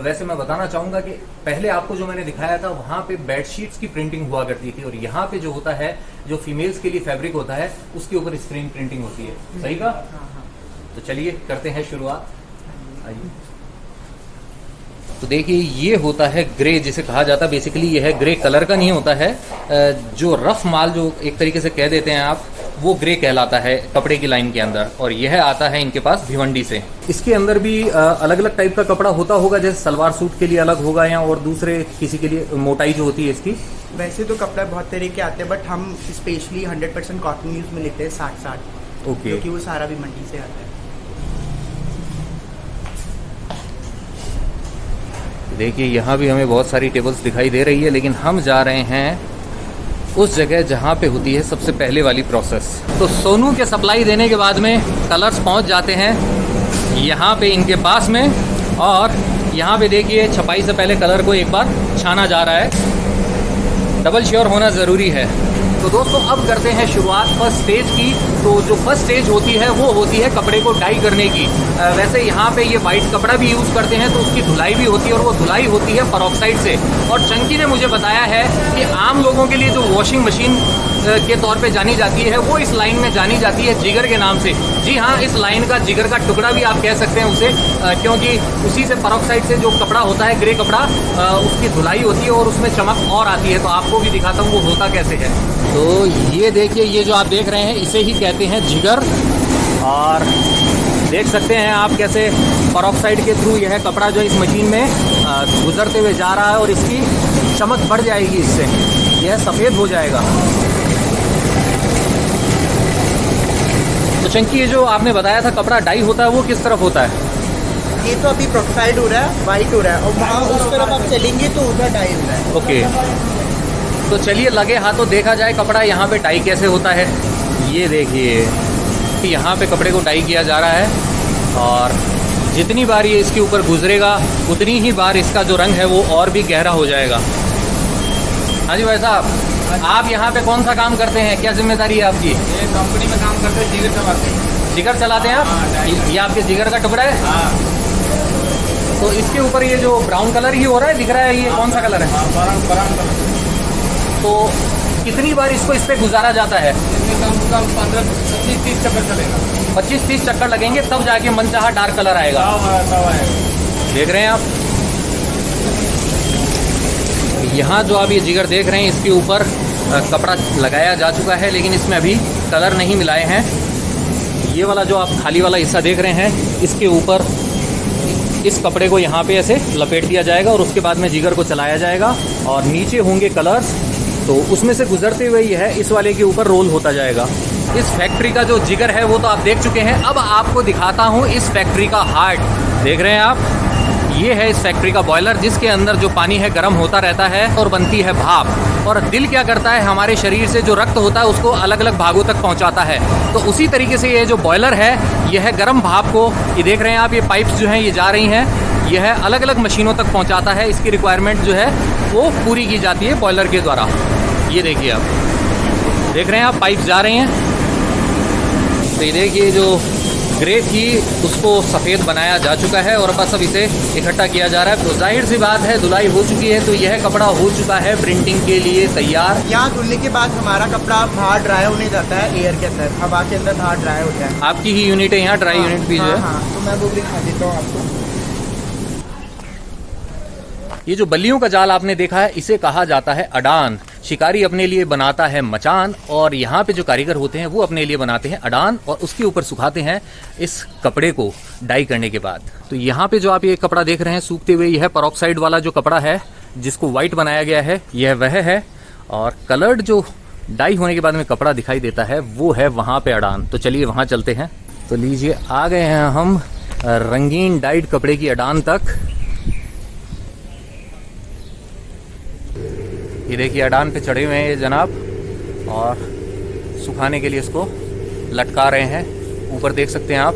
वैसे मैं बताना चाहूँगा कि पहले आपको जो मैंने दिखाया था वहाँ पे बेडशीट्स की प्रिंटिंग हुआ करती थी, और यहाँ पे जो होता है जो फीमेल्स के लिए फैब्रिक होता है उसके ऊपर स्क्रीन प्रिंटिंग होती है। सही का? हाँ। तो चलिए करते हैं शुरुआत। आइए। तो देखिए ये होता है ग्रे, जिसे कहा जाता है बेसिकली ये है ग्रे कलर का नहीं होता है, जो रफ माल जो एक तरीके से कह देते हैं आप, वो ग्रे कहलाता है कपड़े की लाइन के अंदर, और यह आता है इनके पास भिवंडी से। इसके अंदर भी अलग अलग टाइप का कपड़ा होता होगा, जैसे सलवार सूट के लिए अलग होगा या और दूसरे किसी के लिए मोटाई जो होती है इसकी। वैसे तो कपड़ा बहुत तरह के आते हैं, बट हम स्पेशली 100% कॉटन यूज में लेते हैं 60-60, ओके। क्योंकि वो सारा भी मंडी से आता है। देखिए यहाँ भी हमें बहुत सारी टेबल्स दिखाई दे रही है, लेकिन हम जा रहे हैं उस जगह जहाँ पे होती है सबसे पहले वाली प्रोसेस। तो सोनू के सप्लाई देने के बाद में कलर्स पहुँच जाते हैं यहाँ पे इनके पास में, और यहाँ पे देखिए छपाई से पहले कलर को एक बार छाना जा रहा है, डबल श्योर होना ज़रूरी है। तो दोस्तों अब करते हैं शुरुआत फर्स्ट स्टेज की। तो जो फर्स्ट स्टेज होती है वो होती है कपड़े को डाई करने की। वैसे यहाँ पे ये वाइट कपड़ा भी यूज़ करते हैं, तो उसकी धुलाई भी होती है, और वो धुलाई होती है परऑक्साइड से। और चंकी ने मुझे बताया है कि आम लोगों के लिए जो वॉशिंग मशीन के तौर पे जानी जाती है, वो इस लाइन में जानी जाती है जिगर के नाम से। जी हाँ, इस लाइन का जिगर का टुकड़ा भी आप कह सकते हैं उसे, क्योंकि उसी से परऑक्साइड से जो कपड़ा होता है ग्रे कपड़ा, उसकी धुलाई होती है और उसमें चमक और आती है। तो आपको भी दिखाता हूँ वो होता कैसे है। तो ये देखिए, ये जो आप देख रहे हैं इसे ही कहते हैं जिगर, और देख सकते हैं आप कैसे परऑक्साइड के थ्रू यह कपड़ा जो इस मशीन में गुजरते हुए जा रहा है, और इसकी चमक बढ़ जाएगी, इससे यह सफ़ेद हो जाएगा। तो चंकी, ये जो आपने बताया था कपड़ा डाई होता है वो किस तरफ होता है? ये तो अभी प्रोक्साइड हो रहा है, वाइट हो रहा है, और वहाँ उस तरफ आप चलेंगे तो उधर डाई हो रहा है। ओके, तो चलिए लगे हाथों देखा जाए कपड़ा यहाँ पे डाई कैसे होता है। ये देखिए कि यहाँ पे कपड़े को डाई किया जा रहा है, और जितनी बार ये इसके ऊपर गुजरेगा उतनी ही बार इसका जो रंग है वो और भी गहरा हो जाएगा। हाँ जी भाई साहब, आप यहाँ पे कौन सा काम करते हैं, क्या जिम्मेदारी है आपकी? ये कंपनी में काम करते हैं, जिगर चलाते हैं। जिगर चलाते हैं आप? ये आपके जिगर का टुकड़ा है? हाँ, तो इसके ऊपर ये जो ब्राउन कलर ही हो रहा है दिख रहा है, ये कौन सा कलर है? बराबर। तो कितनी बार इसको इस पे गुजारा जाता है? इसमें कम से कम 15-20-30 चक्कर चलेगा। 25-30 चक्कर लगेंगे, तब जाके मनचाहा डार्क कलर आएगा। देख रहे हैं आप, यहाँ जो आप ये जिगर देख रहे हैं इसके ऊपर कपड़ा लगाया जा चुका है, लेकिन इसमें अभी कलर नहीं मिलाए हैं। ये वाला जो आप खाली वाला हिस्सा देख रहे हैं, इसके ऊपर इस कपड़े को यहाँ पे ऐसे लपेट दिया जाएगा, और उसके बाद में जिगर को चलाया जाएगा, और नीचे होंगे कलर्स, तो उसमें से गुजरते हुए ये है इस वाले के ऊपर रोल होता जाएगा। इस फैक्ट्री का जो जिगर है वो तो आप देख चुके हैं। अब आपको दिखाता हूँ इस फैक्ट्री का हार्ट। देख रहे हैं आप, ये है इस फैक्ट्री का बॉयलर, जिसके अंदर जो पानी है गर्म होता रहता है और बनती है भाप। और दिल क्या करता है, हमारे शरीर से जो रक्त होता है उसको अलग अलग भागों तक पहुंचाता है। तो उसी तरीके से ये जो बॉयलर है, यह गर्म भाप को, ये देख रहे हैं आप, ये पाइप्स जो हैं ये जा रही हैं, यह अलग अलग मशीनों तक पहुंचाता है। इसकी रिक्वायरमेंट जो है वो पूरी की जाती है बॉयलर के द्वारा। ये देखिए आप, देख रहे हैं आप, पाइप जा रही हैं। तो ये देखिए जो ग्रे थी उसको सफ़ेद बनाया जा चुका है, और बस अब इसे इकट्ठा किया जा रहा है। तो जाहिर सी बात है धुलाई हो चुकी है, तो यह कपड़ा हो चुका है प्रिंटिंग के लिए तैयार। यहाँ धुलने के बाद हमारा कपड़ा बाहर ड्राई होने जाता है, एयर के अंदर, हवा के अंदर बाहर ड्राई होता है। आपकी ही यूनिट है यहाँ, ड्राई यूनिट भी जो है। हाँ, तो मैं वो भी दिखा देता हूँ आपको। ये जो बल्लियों का जाल आपने देखा है, इसे कहा जाता है अडान। शिकारी अपने लिए बनाता है मचान, और यहाँ पे जो कारीगर होते हैं वो अपने लिए बनाते हैं अडान, और उसके ऊपर सुखाते हैं इस कपड़े को डाई करने के बाद। तो यहाँ पे जो आप ये कपड़ा देख रहे हैं सूखते हुए, यह परऑक्साइड वाला जो कपड़ा है जिसको वाइट बनाया गया है, यह वह है। और कलर्ड जो डाई होने के बाद में कपड़ा दिखाई देता है वो है वहाँ पे अडान। तो चलिए वहाँ चलते हैं। तो लीजिए, आ गए हैं हम रंगीन डाइड कपड़े की अडान तक। ये देखिए अडान पे चढ़े हुए हैं ये जनाब, और सुखाने के लिए इसको लटका रहे हैं। ऊपर देख सकते हैं आप,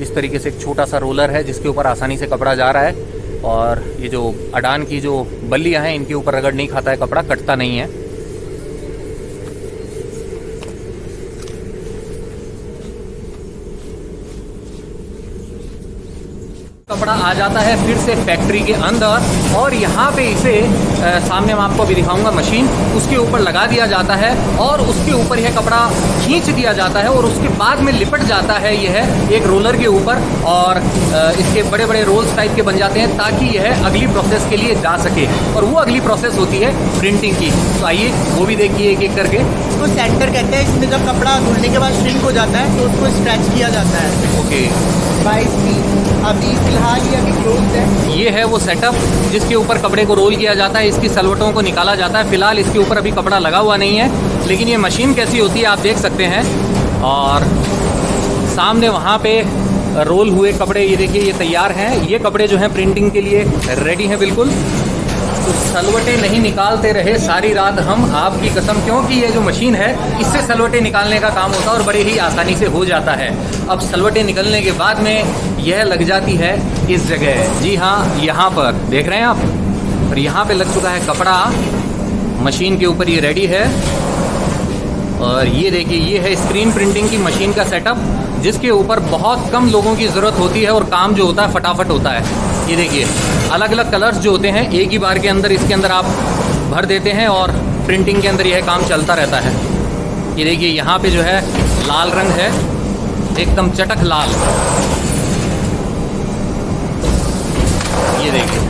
इस तरीके से एक छोटा सा रोलर है जिसके ऊपर आसानी से कपड़ा जा रहा है, और ये जो अडान की जो बल्लियां हैं इनके ऊपर रगड़ नहीं खाता है कपड़ा, कटता नहीं है। कपड़ा आ जाता है फिर से फैक्ट्री के अंदर और यहाँ पे इसे सामने मैं आपको अभी दिखाऊंगा मशीन, उसके ऊपर लगा दिया जाता है और उसके ऊपर यह कपड़ा खींच दिया जाता है और उसके बाद में लिपट जाता है यह एक रोलर के ऊपर और इसके बड़े बड़े रोल्स टाइप के बन जाते हैं ताकि यह अगली प्रोसेस के लिए जा सके और वो अगली प्रोसेस होती है प्रिंटिंग की। तो आइए वो भी देखिए एक एक करके। उसको सेंटर कहते हैं, इसमें जब कपड़ा धुलने के बाद श्रिंक हो जाता है तो उसको स्ट्रेच किया जाता है। ओके, बाइस अभी फिलहाल ये अभी क्लोज है। ये है वो सेटअप जिसके ऊपर कपड़े को रोल किया जाता है, इसकी सलवटों को निकाला जाता है। फिलहाल इसके ऊपर अभी कपड़ा लगा हुआ नहीं है, लेकिन ये मशीन कैसी होती है आप देख सकते हैं। और सामने वहाँ पे रोल हुए कपड़े ये देखिए ये तैयार हैं। ये कपड़े जो हैं प्रिंटिंग के लिए रेडी हैं बिल्कुल। तो सलवटें नहीं निकालते रहे सारी रात हम, आपकी कसम, क्योंकि ये जो मशीन है इससे सलवटें निकालने का काम होता है और बड़े ही आसानी से हो जाता है। अब सलवटें निकलने के बाद में यह लग जाती है इस जगह, जी हाँ यहाँ पर देख रहे हैं आप, और यहाँ पे लग चुका है कपड़ा मशीन के ऊपर, ये रेडी है। और ये देखिए ये है स्क्रीन प्रिंटिंग की मशीन का सेटअप जिसके ऊपर बहुत कम लोगों की ज़रूरत होती है और काम जो होता है फटाफट होता है। ये देखिए अलग अलग कलर्स जो होते हैं एक ही बार के अंदर इसके अंदर आप भर देते हैं और प्रिंटिंग के अंदर यह काम चलता रहता है। ये देखिए यहाँ पे जो है लाल रंग है, एकदम चटक लाल। ये देखिए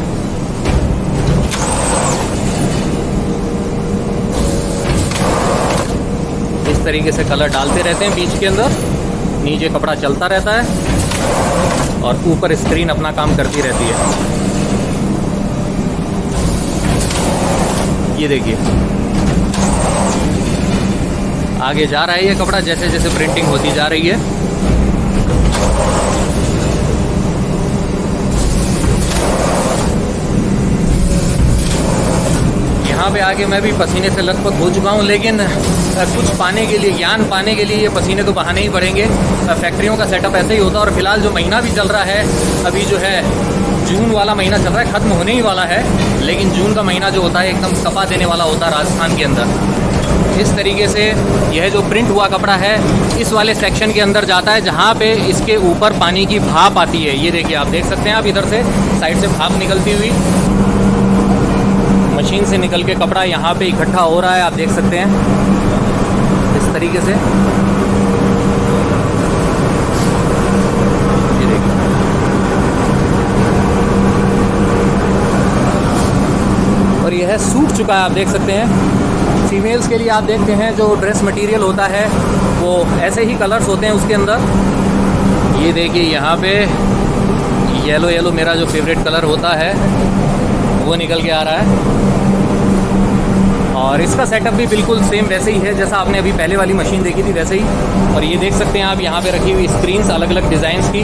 इस तरीके से कलर डालते रहते हैं बीच के अंदर, नीचे कपड़ा चलता रहता है और ऊपर स्क्रीन अपना काम करती रहती है। ये देखिए आगे जा रहा है ये कपड़ा जैसे जैसे प्रिंटिंग होती जा रही है। यहाँ पे आके मैं भी पसीने से लथपथ हो चुका हूँ, लेकिन कुछ पाने के लिए, ज्ञान पाने के लिए ये पसीने तो बहाने ही पड़ेंगे। फैक्ट्रियों का सेटअप ऐसे ही होता है। और फिलहाल जो महीना भी चल रहा है अभी जो है जून वाला महीना चल रहा है, ख़त्म होने ही वाला है, लेकिन जून का महीना जो होता है एकदम सपा देने वाला होता है राजस्थान के अंदर। इस तरीके से यह जो प्रिंट हुआ कपड़ा है इस वाले सेक्शन के अंदर जाता है जहाँ पे इसके ऊपर पानी की भाप आती है। ये देखिए आप देख सकते हैं, आप इधर से साइड से भाप निकलती हुई मशीन से निकल के कपड़ा यहाँ पे इकट्ठा हो रहा है, आप देख सकते हैं इस तरीके से। ये देखिए और यह सूख चुका है, आप देख सकते हैं। फीमेल्स के लिए आप देखते हैं जो ड्रेस मटेरियल होता है वो ऐसे ही कलर्स होते हैं उसके अंदर। ये देखिए यहाँ पे येलो येलो मेरा जो फेवरेट कलर होता है वो निकल के आ रहा है। और इसका सेटअप भी बिल्कुल सेम वैसे ही है जैसा आपने अभी पहले वाली मशीन देखी थी वैसे ही। और ये देख सकते हैं आप यहाँ पे रखी हुई स्क्रीन्स अलग अलग डिज़ाइंस की।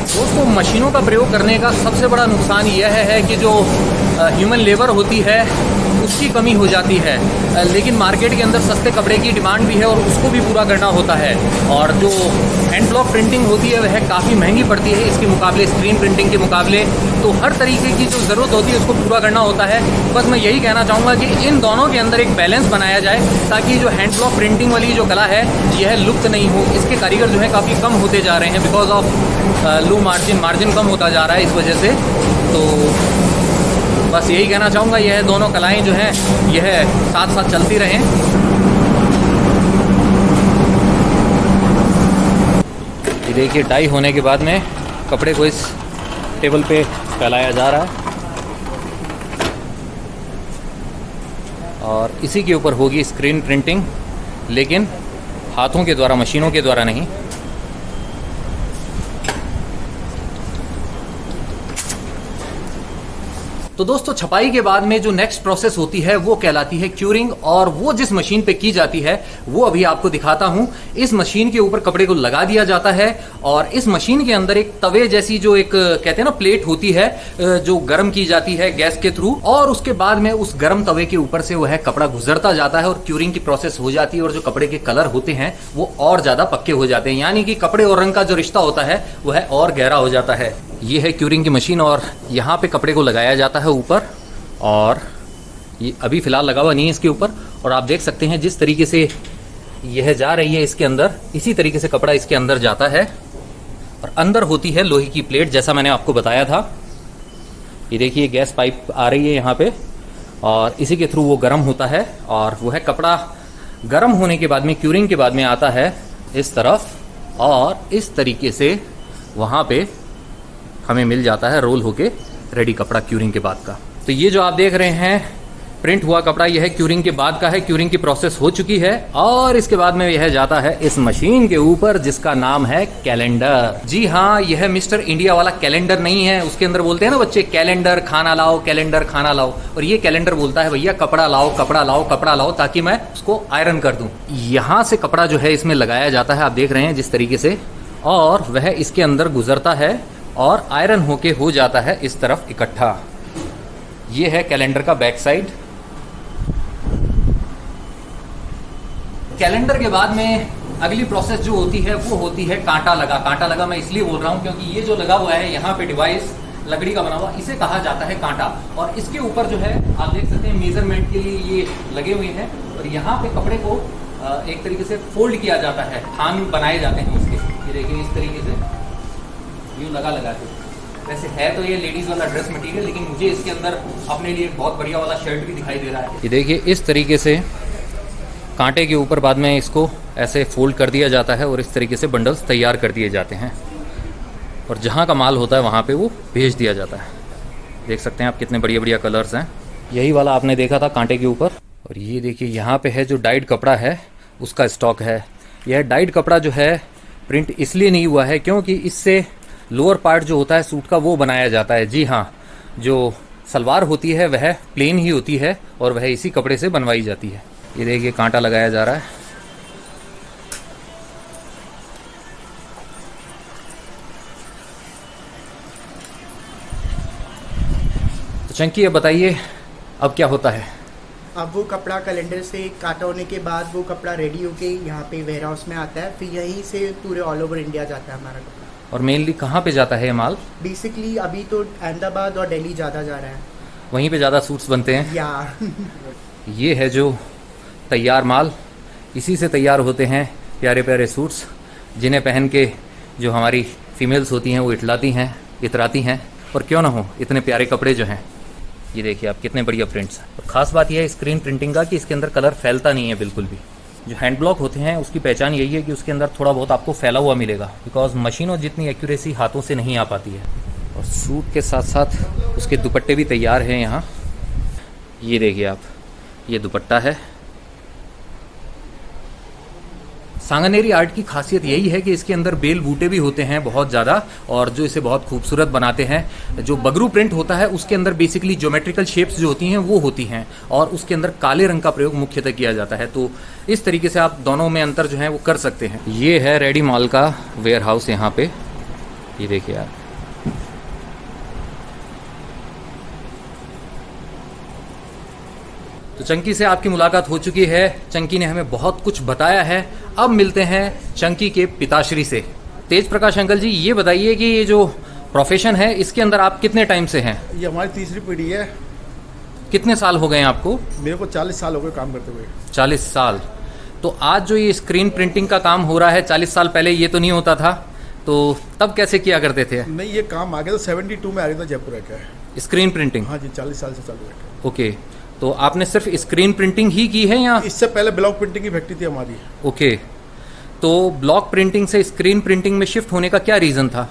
दोस्तों मशीनों का प्रयोग करने का सबसे बड़ा नुकसान यह है कि जो ह्यूमन लेबर होती है उसकी कमी हो जाती है, लेकिन मार्केट के अंदर सस्ते कपड़े की डिमांड भी है और उसको भी पूरा करना होता है। और जो हैंड ब्लॉक प्रिंटिंग होती है वह काफ़ी महंगी पड़ती है इसके मुकाबले, स्क्रीन प्रिंटिंग के मुकाबले। तो हर तरीके की जो ज़रूरत होती है उसको पूरा करना होता है। बस मैं यही कहना चाहूँगा कि इन दोनों के अंदर एक बैलेंस बनाया जाए ताकि जो हैंड ब्लॉक प्रिंटिंग वाली जो कला है यह लुप्त नहीं हो। इसके कारीगर जो है काफ़ी कम होते जा रहे हैं बिकॉज ऑफ लो मार्जिन कम होता जा रहा है इस वजह से। तो बस यही कहना चाहूँगा यह दोनों कलाएं जो हैं यह साथ साथ चलती रहें। ये देखिए डाई होने के बाद में कपड़े को इस टेबल पे फैलाया जा रहा है और इसी के ऊपर होगी स्क्रीन प्रिंटिंग, लेकिन हाथों के द्वारा, मशीनों के द्वारा नहीं। तो दोस्तों छपाई के बाद में जो नेक्स्ट प्रोसेस होती है वो कहलाती है क्यूरिंग, और वो जिस मशीन पे की जाती है वो अभी आपको दिखाता हूं। इस मशीन के ऊपर कपड़े को लगा दिया जाता है और इस मशीन के अंदर एक तवे जैसी जो एक कहते हैं ना प्लेट होती है जो गर्म की जाती है गैस के थ्रू, और उसके बाद में उस गर्म तवे के ऊपर से वह कपड़ा गुजरता जाता है और क्यूरिंग की प्रोसेस हो जाती है और जो कपड़े के कलर होते हैं वो और ज्यादा पक्के हो जाते हैं, यानी कि कपड़े और रंग का जो रिश्ता होता है वह और गहरा हो जाता है। ये है क्यूरिंग की मशीन और यहाँ पे कपड़े को लगाया जाता है ऊपर, और ये अभी फ़िलहाल लगा हुआ नहीं है इसके ऊपर, और आप देख सकते हैं जिस तरीके से यह जा रही है इसके अंदर, इसी तरीके से कपड़ा इसके अंदर जाता है और अंदर होती है लोहे की प्लेट, जैसा मैंने आपको बताया था। ये देखिए गैस पाइप आ रही है यहाँ पे और इसी के थ्रू वो गर्म होता है और वो है कपड़ा गर्म होने के बाद में, क्यूरिंग के बाद में आता है इस तरफ और इस तरीके से वहाँ पे हमें मिल जाता है रोल होके रेडी कपड़ा क्यूरिंग के बाद का। तो ये जो आप देख रहे हैं प्रिंट हुआ कपड़ा, यह क्यूरिंग के बाद का है। क्यूरिंग की प्रोसेस हो चुकी है और इसके बाद में यह जाता है इस मशीन के ऊपर जिसका नाम है कैलेंडर। जी हाँ, यह मिस्टर इंडिया वाला कैलेंडर नहीं है। उसके अंदर बोलते हैं ना बच्चे कैलेंडर खाना लाओ, कैलेंडर खाना लाओ, और ये कैलेंडर बोलता है भैया कपड़ा लाओ, कपड़ा लाओ, कपड़ा लाओ, ताकि मैं उसको आयरन कर दूं। यहाँ से कपड़ा जो है इसमें लगाया जाता है, आप देख रहे हैं जिस तरीके से, और वह इसके अंदर गुजरता है और आयरन होके हो जाता है इस तरफ इकट्ठा। ये है कैलेंडर का बैक साइड। कैलेंडर के बाद में अगली प्रोसेस जो होती है वो होती है कांटा लगा। कांटा लगा मैं इसलिए बोल रहा हूँ क्योंकि ये जो लगा हुआ है यहाँ पे डिवाइस लकड़ी का बना हुआ, इसे कहा जाता है कांटा। और इसके ऊपर जो है आप देख सकते हैं मेजरमेंट के लिए ये लगे हुए हैं और यहाँ पे कपड़े को एक तरीके से फोल्ड किया जाता है, थान बनाए जाते हैं उसके। ये देखिए इस तरीके से यूँ लगा के। वैसे है तो ये लेडीज वाला ड्रेस मटेरियल, लेकिन मुझे इसके अंदर अपने लिए बहुत बढ़िया वाला शर्ट भी दिखाई दे रहा है। ये देखिए इस तरीके से कांटे के ऊपर बाद में इसको ऐसे फोल्ड कर दिया जाता है और इस तरीके से बंडल्स तैयार कर दिए जाते हैं और जहाँ का माल होता है वहाँ पे वो भेज दिया जाता है। देख सकते हैं आप कितने बढ़िया बढ़िया कलर्स हैं। यही वाला आपने देखा था कांटे के ऊपर, और ये देखिए यहाँ पे है जो डाइड कपड़ा है उसका स्टॉक है। यह डाइड कपड़ा जो है प्रिंट इसलिए नहीं हुआ है क्योंकि इससे लोअर पार्ट जो होता है सूट का वो बनाया जाता है। जी हाँ, जो सलवार होती है वह प्लेन ही होती है और वह इसी कपड़े से बनवाई जाती है। ये देखिए कांटा लगाया जा रहा है। तो चंकी अब बताइए अब क्या होता है। अब वो कपड़ा कैलेंडर से काटा होने के बाद वो कपड़ा रेडी होके यहाँ पे वेयर हाउस में आता है, फिर यहीं से पूरे ऑल ओवर इंडिया जाता है हमारा कपड़ा। और मेनली कहाँ पे जाता है ये माल? बेसिकली अभी तो अहमदाबाद और दिल्ली ज़्यादा जा रहा है, वहीं पे ज़्यादा सूट्स बनते हैं। या ये है जो तैयार माल, इसी से तैयार होते हैं प्यारे प्यारे सूट्स, जिन्हें पहन के जो हमारी फीमेल्स होती हैं वो इतलाती हैं, इतराती हैं। और क्यों ना हो, इतने प्यारे कपड़े जो हैं, ये देखिए आप कितने बढ़िया प्रिंट्स हैं। और ख़ास बात यह है स्क्रीन प्रिंटिंग का कि इसके अंदर कलर फैलता नहीं है बिल्कुल भी। जो हैंड ब्लॉक होते हैं उसकी पहचान यही है कि उसके अंदर थोड़ा बहुत आपको फैला हुआ मिलेगा, बिकॉज मशीनों जितनी एक्यूरेसी हाथों से नहीं आ पाती है। और सूट के साथ साथ उसके दुपट्टे भी तैयार हैं यहाँ। ये देखिए आप, ये दुपट्टा है। सांगानेरी आर्ट की खासियत यही है कि इसके अंदर बेल बूटे भी होते हैं बहुत ज़्यादा, और जो इसे बहुत खूबसूरत बनाते हैं। जो बगरू प्रिंट होता है उसके अंदर बेसिकली ज्योमेट्रिकल शेप्स जो होती हैं वो होती हैं, और उसके अंदर काले रंग का प्रयोग मुख्यतः किया जाता है। तो इस तरीके से आप दोनों में अंतर जो है वो कर सकते हैं। ये है रेडी माल का वेयर हाउस यहाँ पे, ये देखिए आप। तो चंकी से आपकी मुलाकात हो चुकी है, चंकी ने हमें बहुत कुछ बताया है। अब मिलते हैं चंकी के पिताश्री से। तेज प्रकाश अंकल जी, ये बताइए कि ये जो प्रोफेशन है इसके अंदर आप कितने टाइम से हैं? ये हमारी तीसरी पीढ़ी है। कितने साल हो गए हैं आपको? मेरे को 40 साल हो गए काम करते हुए। 40 साल। तो आज जो ये स्क्रीन प्रिंटिंग का काम हो रहा है, 40 साल पहले ये तो नहीं होता था, तो तब कैसे किया करते थे? नहीं, ये काम आ गया तो 72 में आ गया था जयपुर का स्क्रीन प्रिंटिंग। हाँ जी, 40 साल से चालू है। ओके, तो आपने सिर्फ स्क्रीन प्रिंटिंग ही की है या? इससे पहले ब्लॉक प्रिंटिंग की फैक्ट्री थी हमारी। ओके, तो ब्लॉक प्रिंटिंग से स्क्रीन प्रिंटिंग में शिफ्ट होने का क्या रीज़न था?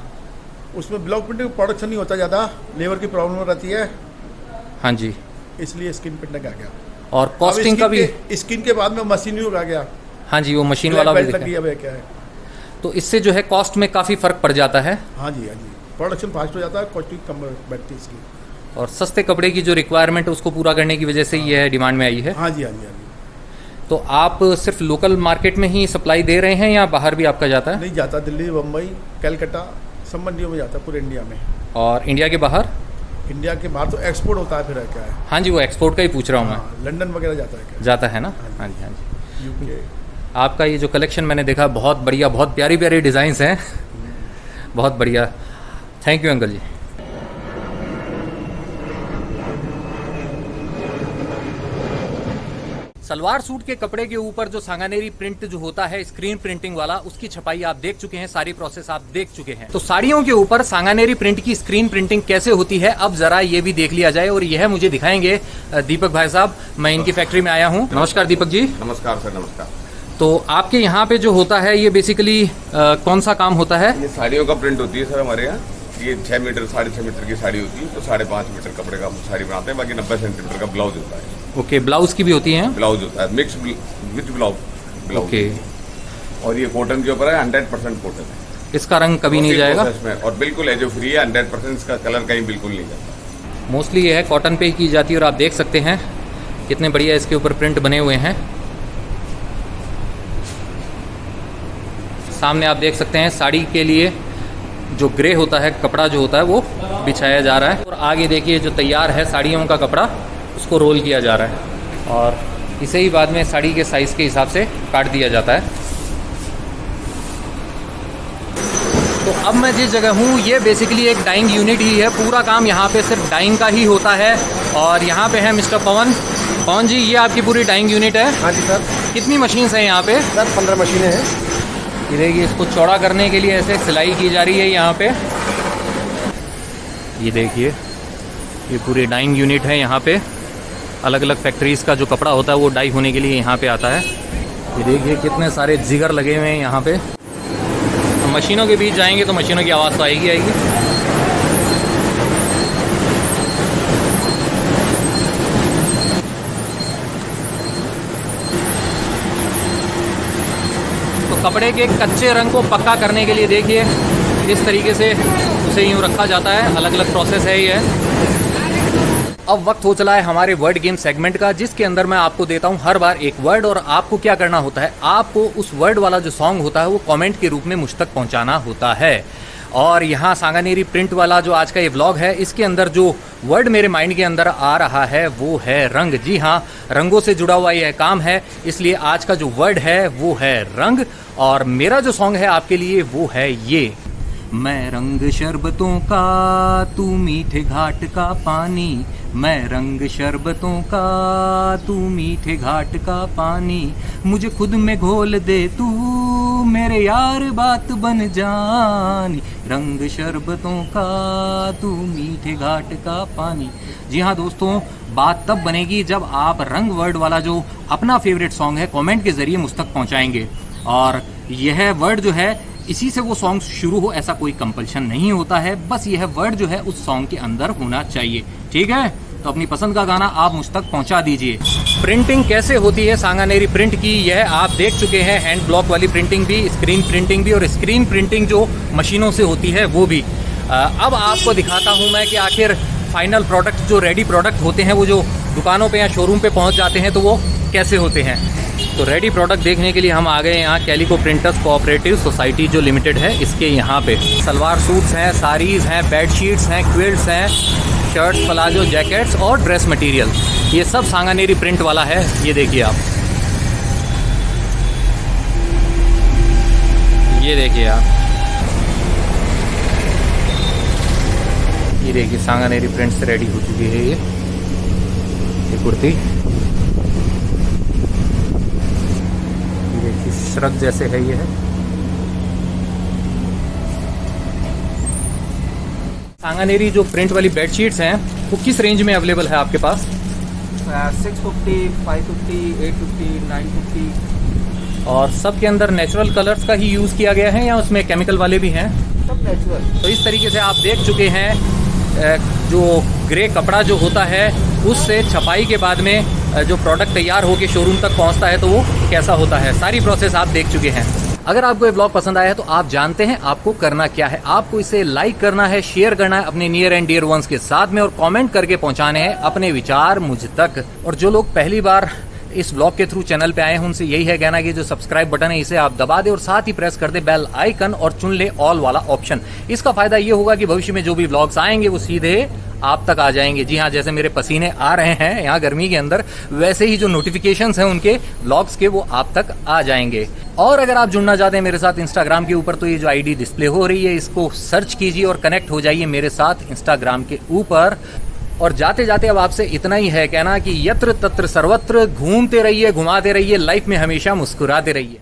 उसमें ब्लॉक प्रिंटिंग प्रोडक्शन नहीं होता ज़्यादा, लेबर की प्रॉब्लम रहती है। हाँ जी, इसलिए स्क्रीन प्रिंटिंग आ गया। और कॉस्टिंग का भी? स्क्रीन के बाद में मशीन युग आ गया। हाँ जी, वो मशीन वाला भी लग गया क्या है। तो इससे जो है कॉस्ट में काफ़ी फ़र्क पड़ जाता है। हाँ जी, हाँ जी, प्रोडक्शन फास्ट हो जाता है, कॉस्टिंग कम बैठती है इसकी। और सस्ते कपड़े की जो रिक्वायरमेंट है उसको पूरा करने की वजह से ये डिमांड में आई है। हाँ जी, हाँ जी, हाँ जी। तो आप सिर्फ लोकल मार्केट में ही सप्लाई दे रहे हैं या बाहर भी आपका जाता है? नहीं जाता, दिल्ली, बम्बई, कलकत्ता, सब मंडियों में जाता है पूरे इंडिया में। और इंडिया के बाहर? इंडिया के बाहर तो एक्सपोर्ट होता है, फिर क्या है। हाँ जी, वो एक्सपोर्ट का ही पूछ रहा हूँ मैं। लंदन वगैरह जाता है क्या? जाता है ना। हाँ जी, हाँ जी। यूके। आपका ये जो कलेक्शन मैंने देखा बहुत बढ़िया, बहुत प्यारी प्यारी डिज़ाइंस हैं, बहुत बढ़िया। Thank you uncle ji. Salwar suit के कपड़े के ऊपर जो सांगानेरी प्रिंट जो होता है स्क्रीन प्रिंटिंग वाला, उसकी छपाई आप देख चुके हैं, सारी प्रोसेस आप देख चुके हैं। तो साड़ियों के ऊपर सांगानेरी प्रिंट की स्क्रीन प्रिंटिंग कैसे होती है अब जरा ये भी देख लिया जाए, और यह मुझे दिखाएंगे दीपक भाई साहब। मैं इनकी फैक्ट्री में आया हूँ। नमस्कार दीपक जी। नमस्कार सर, नमस्कार। तो आपके यहाँ पे जो होता है ये बेसिकली कौन सा काम होता है? ये साड़ियों का प्रिंट होती है सर हमारे यहाँ। ये 6 मीटर 6.5 मीटर की साड़ी होती है, तो 5.5 मीटर कपड़े का साड़ी बनाते हैं। बाकी 90 सेंटीमीटर का ब्लाउज होता है। ओके, ब्लाउज की भी होती है? ब्लाउज होता है मिक्स विथ ब्लाउज। ओके। और ये कॉटन के ऊपर है, 100% कॉटन है। इसका रंग कभी नहीं जाएगा? और बिल्कुल एजो फ्री है, 100%। इसका कलर कहीं बिल्कुल नहीं जाता। मोस्टली ये है कॉटन पे ही की जाती है, और आप देख सकते हैं कितने बढ़िया इसके ऊपर प्रिंट बने हुए हैं। सामने आप देख सकते हैं साड़ी के लिए जो ग्रे होता है कपड़ा जो होता है वो बिछाया जा रहा है, और आगे देखिए जो तैयार है साड़ियों का कपड़ा उसको रोल किया जा रहा है, और इसे ही बाद में साड़ी के साइज़ के हिसाब से काट दिया जाता है। तो अब मैं जिस जगह हूँ ये बेसिकली एक डाइंग यूनिट ही है। पूरा काम यहाँ पे सिर्फ डाइंग का ही होता है, और यहाँ पे है मिस्टर पवन। पवन जी, ये आपकी पूरी डाइंग यूनिट है? हाँ जी सर। कितनी मशीन्स हैं यहाँ पे? सर 15 मशीनें हैं। ये देखिए, इसको चौड़ा करने के लिए ऐसे सिलाई की जा रही है यहाँ पे। ये देखिए, ये पूरी डाइंग यूनिट है यहाँ पे। अलग अलग फैक्ट्रीज़ का जो कपड़ा होता है वो डाई होने के लिए यहाँ पे आता है। ये देखिए कितने सारे जिगर लगे हुए हैं यहाँ पे। मशीनों के बीच जाएंगे तो मशीनों की आवाज़ तो आएगी। तो कपड़े के कच्चे रंग को पक्का करने के लिए देखिए इस तरीके से उसे यूँ रखा जाता है। अलग अलग प्रोसेस है ये। अब वक्त हो चला है हमारे वर्ड गेम सेगमेंट का, जिसके अंदर मैं आपको देता हूं हर बार एक वर्ड, और आपको क्या करना होता है, आपको उस वर्ड वाला जो सॉन्ग होता है वो कमेंट के रूप में मुझ तक पहुंचाना होता है। और यहाँ सांगानेरी प्रिंट वाला जो आज का ये व्लॉग है, इसके अंदर जो वर्ड मेरे माइंड के अंदर आ रहा है वो है रंग। जी हाँ, रंगों से जुड़ा हुआ यह काम है, इसलिए आज का जो वर्ड है वो है रंग। और मेरा जो सॉन्ग है आपके लिए वो है ये। मैं रंग शरबतों का, तू मीठे घाट का पानी। मैं रंग शरबतों का, तू मीठे घाट का पानी। मुझे खुद में घोल दे तू, मेरे यार बात बन जानी। रंग शरबतों का, तू मीठे घाट का पानी। जी हाँ दोस्तों, बात तब बनेगी जब आप रंग वर्ड वाला जो अपना फेवरेट सॉन्ग है कमेंट के जरिए मुझ तक पहुंचाएंगे। और यह वर्ड जो है इसी से वो सॉन्ग शुरू हो ऐसा कोई कंपल्शन नहीं होता है, बस यह वर्ड जो है उस सॉन्ग के अंदर होना चाहिए। ठीक है, तो अपनी पसंद का गाना आप मुझ तक पहुंचा दीजिए। प्रिंटिंग कैसे होती है सांगानेरी प्रिंट की, यह आप देख चुके हैं। हैंड ब्लॉक वाली प्रिंटिंग भी, स्क्रीन प्रिंटिंग भी, और स्क्रीन प्रिंटिंग जो मशीनों से होती है वो भी। अब आपको दिखाता हूं मैं कि आखिर फाइनल प्रोडक्ट जो रेडी प्रोडक्ट होते हैं वो जो दुकानों पे या शोरूम पे पहुंच जाते हैं तो वो कैसे होते हैं। तो रेडी प्रोडक्ट देखने के लिए हम आ गए यहाँ कैलिको प्रिंटर्स कोऑपरेटिव सोसाइटी जो लिमिटेड है, इसके यहाँ पे सलवार सूट्स हैं, साड़ीज़ हैं, बेडशीट्स हैं, क्विल्ट्स हैं, शर्ट्स, प्लाजो, जैकेट्स और ड्रेस मटेरियल, ये सब सांगानेरी प्रिंट वाला है। ये देखिए आप, ये देखिए आप, ये देखिए सांगानेरी प्रिंट से रेडी हो चुकी है ये कुर्ती। श्रग जैसे है ये है। सांगानेरी जो प्रिंट वाली बेडशीट्स हैं वो किस रेंज में अवेलेबल है आपके पास? 650, 550, 850, 950। और सब के अंदर नेचुरल कलर्स का ही यूज़ किया गया है या उसमें केमिकल वाले भी हैं? सब नेचुरल। तो इस तरीके से आप देख चुके हैं जो ग्रे कपड़ा जो होता है उससे छपाई के बाद में जो प्रोडक्ट तैयार होकर शोरूम तक पहुंचता है तो वो कैसा होता है, सारी प्रोसेस आप देख चुके हैं। अगर आपको ये ब्लॉग पसंद आया है तो आप जानते हैं आपको करना क्या है। आपको इसे लाइक करना है, शेयर करना है अपने नियर एंड डियर वंस के साथ में, और कमेंट करके पहुंचाने हैं अपने विचार मुझ तक। और जो लोग पहली बार इस ब्लॉग के थ्रू चैनल पे आए हैं उनसे यही है कहना कि जो सब्सक्राइब बटन है इसे आप दबा दें और साथ ही प्रेस कर दे बेल आइकन और चुन ले ऑल वाला ऑप्शन। इसका फायदा ये होगा कि भविष्य में जो भी ब्लॉग्स आएंगे वो सीधे आप तक आ जाएंगे। जी हाँ, जैसे मेरे पसीने आ रहे हैं यहाँ गर्मी के अंदर, वैसे ही जो नोटिफिकेशंस हैं उनके ब्लॉग्स के वो आप तक आ जाएंगे। और अगर आप जुड़ना चाहते हैं मेरे साथ इंस्टाग्राम के ऊपर तो ये जो आईडी डिस्प्ले हो रही है इसको सर्च कीजिए और कनेक्ट हो जाइए मेरे साथ इंस्टाग्राम के ऊपर। और जाते जाते अब आपसे इतना ही है कहना कि यत्र तत्र सर्वत्र घूमते रहिए, घुमाते रहिए, लाइफ में हमेशा मुस्कुराते रहिए।